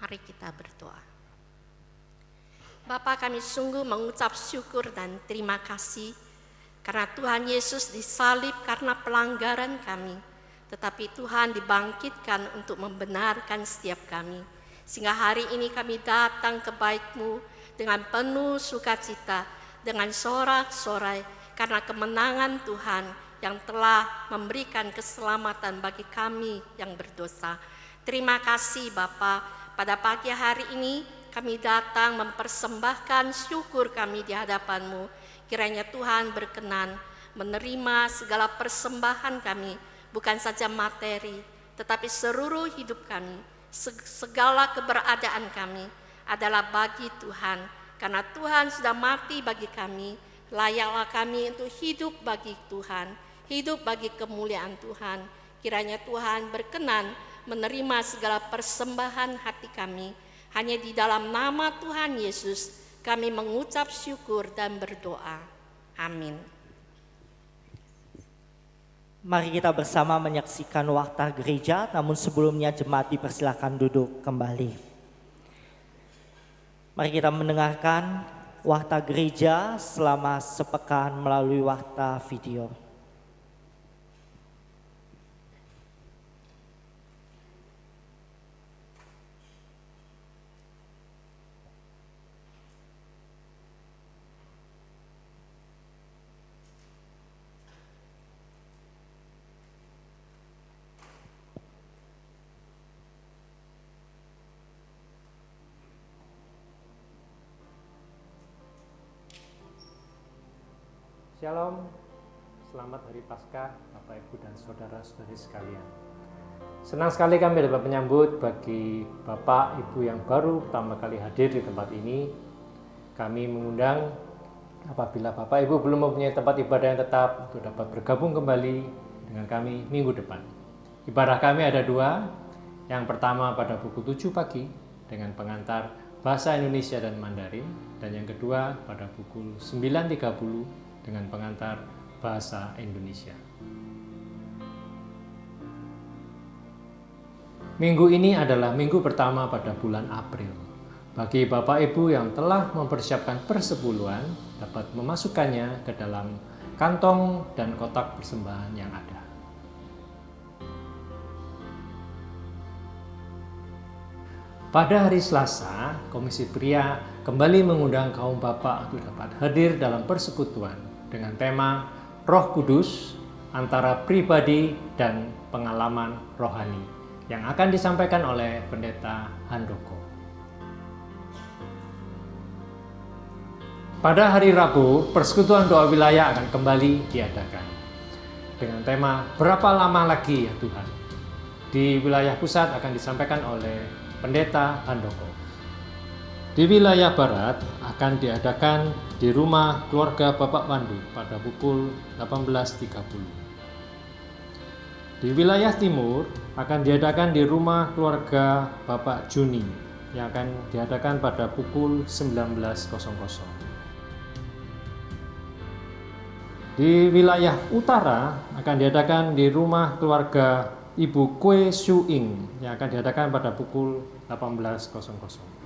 Mari kita berdoa. Bapa, kami sungguh mengucap syukur dan terima kasih karena Tuhan Yesus disalib karena pelanggaran kami, tetapi Tuhan dibangkitkan untuk membenarkan setiap kami. Sehingga hari ini kami datang ke bait-Mu dengan penuh sukacita, dengan sorak-sorai karena kemenangan Tuhan yang telah memberikan keselamatan bagi kami yang berdosa. Terima kasih Bapa, pada pagi hari ini kami datang mempersembahkan syukur kami di hadapan-Mu. Kiranya Tuhan berkenan menerima segala persembahan kami, bukan saja materi, tetapi seluruh hidup kami, segala keberadaan kami adalah bagi Tuhan. Karena Tuhan sudah mati bagi kami, layaklah kami untuk hidup bagi Tuhan, hidup bagi kemuliaan Tuhan. Kiranya Tuhan berkenan menerima segala persembahan hati kami. Hanya di dalam nama Tuhan Yesus kami mengucap syukur dan berdoa. Amin. Mari kita bersama menyaksikan wakta gereja, namun sebelumnya jemaat dipersilakan duduk kembali. Mari kita mendengarkan wakta gereja selama sepekan melalui wakta video. Shalom, selamat Hari Paskah Bapak Ibu dan Saudara-saudari sekalian. Senang sekali kami dapat menyambut bagi Bapak Ibu yang baru pertama kali hadir di tempat ini. Kami mengundang apabila Bapak Ibu belum mempunyai tempat ibadah yang tetap untuk dapat bergabung kembali dengan kami minggu depan. Ibadah kami ada dua, yang pertama pada pukul 7 pagi dengan pengantar Bahasa Indonesia dan Mandarin, dan yang kedua pada pukul 9.30 dengan pengantar Bahasa Indonesia. Minggu ini adalah minggu pertama pada bulan April. Bagi Bapak Ibu yang telah mempersiapkan persepuluhan, dapat memasukkannya ke dalam kantong dan kotak persembahan yang ada. Pada hari Selasa, Komisi Pria kembali mengundang kaum bapak untuk dapat hadir dalam persekutuan dengan tema Roh Kudus antara pribadi dan pengalaman rohani yang akan disampaikan oleh Pendeta Handoko. Pada hari Rabu, persekutuan doa wilayah akan kembali diadakan dengan tema Berapa lama lagi ya Tuhan? Di wilayah pusat akan disampaikan oleh Pendeta Handoko. Di wilayah barat akan diadakan di rumah keluarga Bapak Pandu pada pukul 18.30. Di wilayah timur akan diadakan di rumah keluarga Bapak Juni yang akan diadakan pada pukul 19.00. Di wilayah utara akan diadakan di rumah keluarga Ibu Kwe Su Ing yang akan diadakan pada pukul 18.00.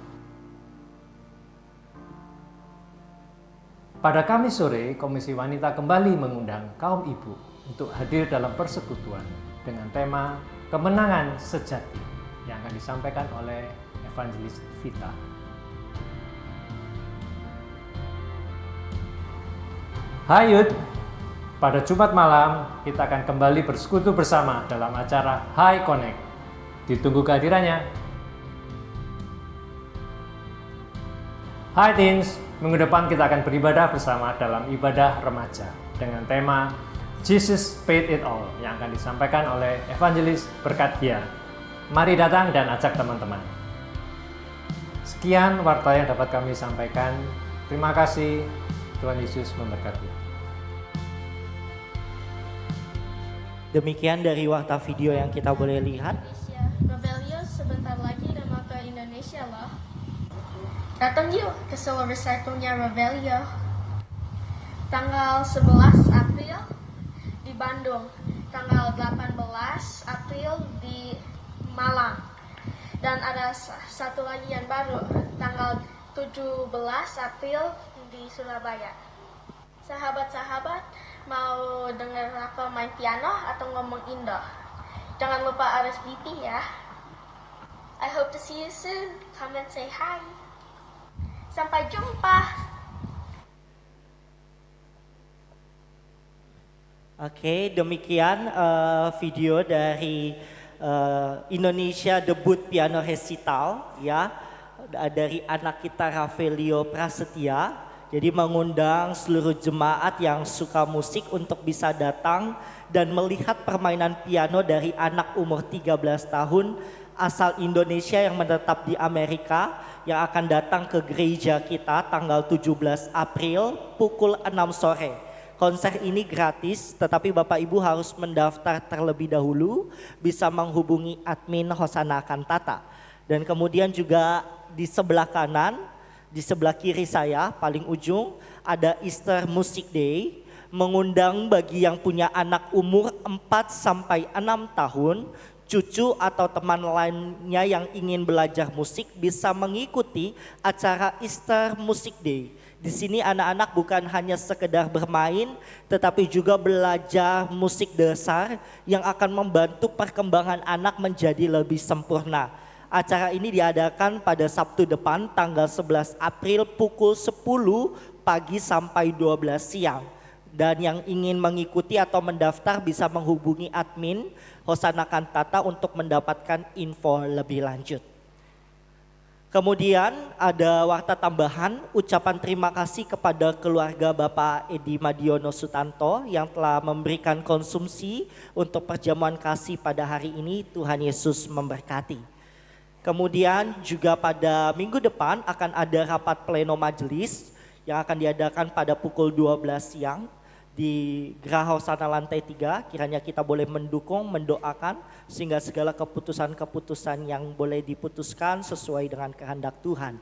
Pada Kamis sore, Komisi Wanita kembali mengundang kaum ibu untuk hadir dalam persekutuan dengan tema Kemenangan Sejati yang akan disampaikan oleh Evangelis Vita. Hayut, pada Jumat malam kita akan kembali bersekutu bersama dalam acara High Connect. Ditunggu kehadirannya. Hai Teens, minggu depan kita akan beribadah bersama dalam ibadah remaja dengan tema Jesus Paid It All yang akan disampaikan oleh Evangelis Berkatia. Mari datang dan ajak teman-teman. Sekian warta yang dapat kami sampaikan. Terima kasih. Tuhan Yesus memberkati. Demikian dari warta video yang kita boleh lihat. Revelio sebentar lagi udah mau ke Indonesia loh. Datang yuk ke Silver Circle-nya Revelio. Tanggal 11 April April di Bandung, tanggal 18 April di Malang, dan ada satu lagi yang baru, tanggal 17 April di Surabaya. Sahabat-sahabat, mau dengar aku main piano atau ngomong Indo? Jangan lupa RSVP ya. I hope to see you soon. Come and say hi. Sampai jumpa. Oke, demikian video dari Indonesia debut piano recital ya dari anak kita Ravelio Prasetya. Jadi mengundang seluruh jemaat yang suka musik untuk bisa datang dan melihat permainan piano dari anak umur 13 tahun asal Indonesia yang menetap di Amerika yang akan datang ke gereja kita tanggal 17 April pukul 6 sore. Konser ini gratis, tetapi Bapak Ibu harus mendaftar terlebih dahulu, bisa menghubungi admin Hosana Kantata. Dan kemudian juga di sebelah kanan, di sebelah kiri saya, paling ujung, ada Easter Music Day, mengundang bagi yang punya anak umur 4-6 tahun, cucu atau teman lainnya yang ingin belajar musik bisa mengikuti acara Easter Music Day. Di sini anak-anak bukan hanya sekedar bermain, tetapi juga belajar musik dasar yang akan membantu perkembangan anak menjadi lebih sempurna. Acara ini diadakan pada Sabtu depan tanggal 11 April pukul 10 pagi sampai 12 siang. Dan yang ingin mengikuti atau mendaftar bisa menghubungi admin Hosana Kantata untuk mendapatkan info lebih lanjut. Kemudian ada warta tambahan, ucapan terima kasih kepada keluarga Bapak Edi Madiono Sutanto yang telah memberikan konsumsi untuk perjamuan kasih pada hari ini. Tuhan Yesus memberkati. Kemudian juga pada minggu depan akan ada rapat pleno majelis yang akan diadakan pada pukul 12 siang di Geraha Hosana lantai 3. Kiranya kita boleh mendukung, mendoakan sehingga segala keputusan-keputusan yang boleh diputuskan sesuai dengan kehendak Tuhan.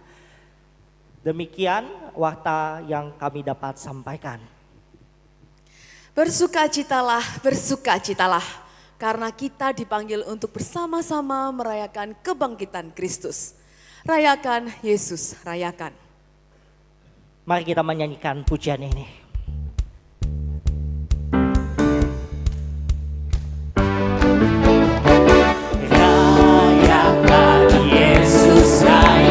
Demikian warta yang kami dapat sampaikan. Bersukacitalah, bersukacitalah, karena kita dipanggil untuk bersama-sama merayakan kebangkitan Kristus. Rayakan Yesus, rayakan. Mari kita menyanyikan pujian ini. Rayakan Yesus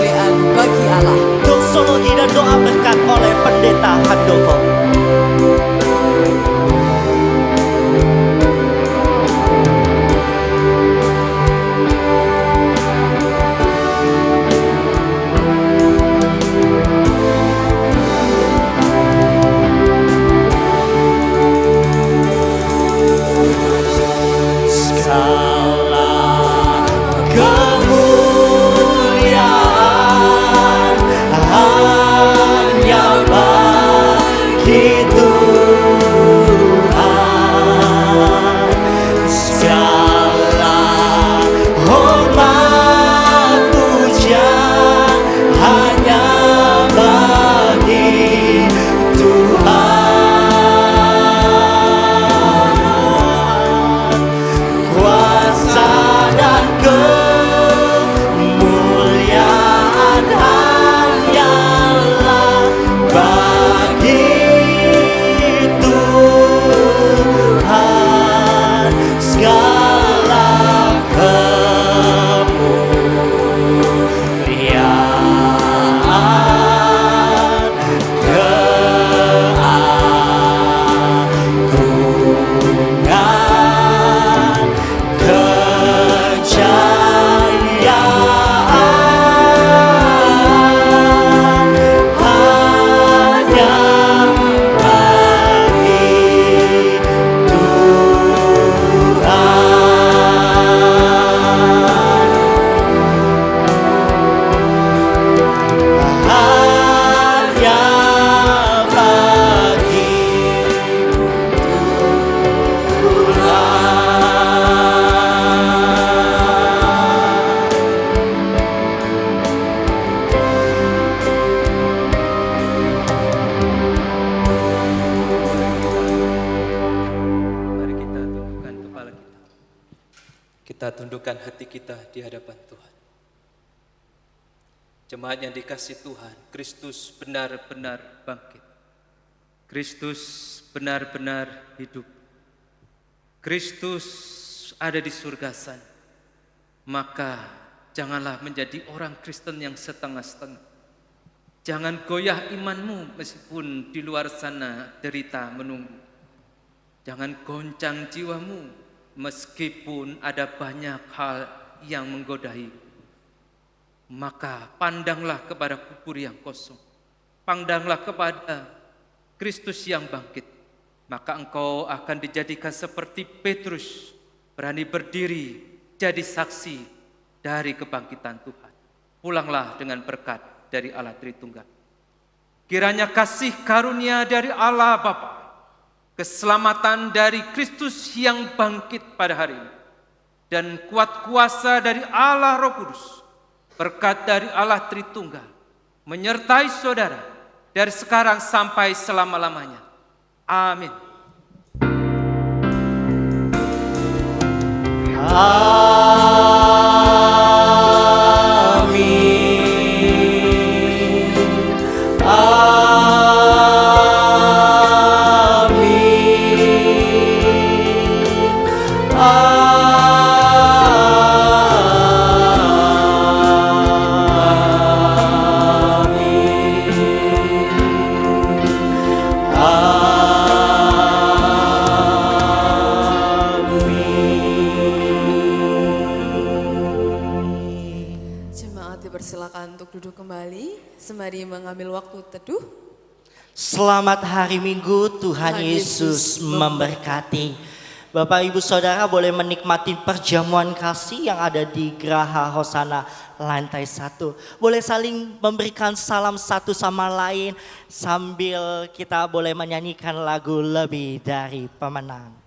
kemuliaan bagi Allah. Doksologi dan doa berkat oleh Pendeta Handoko. Kita tundukkan hati kita di hadapan Tuhan. Jemaat yang dikasihi Tuhan, Kristus benar-benar bangkit. Kristus benar-benar hidup. Kristus ada di surga sana. Maka janganlah menjadi orang Kristen yang setengah-setengah. Jangan goyah imanmu meskipun di luar sana derita menunggu. Jangan goncang jiwamu meskipun ada banyak hal yang menggodai. Maka pandanglah kepada kubur yang kosong. Pandanglah kepada Kristus yang bangkit. Maka engkau akan dijadikan seperti Petrus, berani berdiri jadi saksi dari kebangkitan Tuhan. Pulanglah dengan berkat dari Allah Tritunggal. Kiranya kasih karunia dari Allah Bapa, keselamatan dari Kristus yang bangkit pada hari ini, dan kuat kuasa dari Allah Roh Kudus, berkat dari Allah Tritunggal, menyertai saudara dari sekarang sampai selama-lamanya. Amin. Dipersilakan untuk duduk kembali, sembari mengambil waktu teduh. Selamat hari Minggu, Tuhan Yesus memberkati. Bapak Ibu Saudara boleh menikmati perjamuan kasih yang ada di Geraha Hosana lantai 1. Boleh saling memberikan salam satu sama lain sambil kita boleh menyanyikan lagu Lebih Dari Pemenang.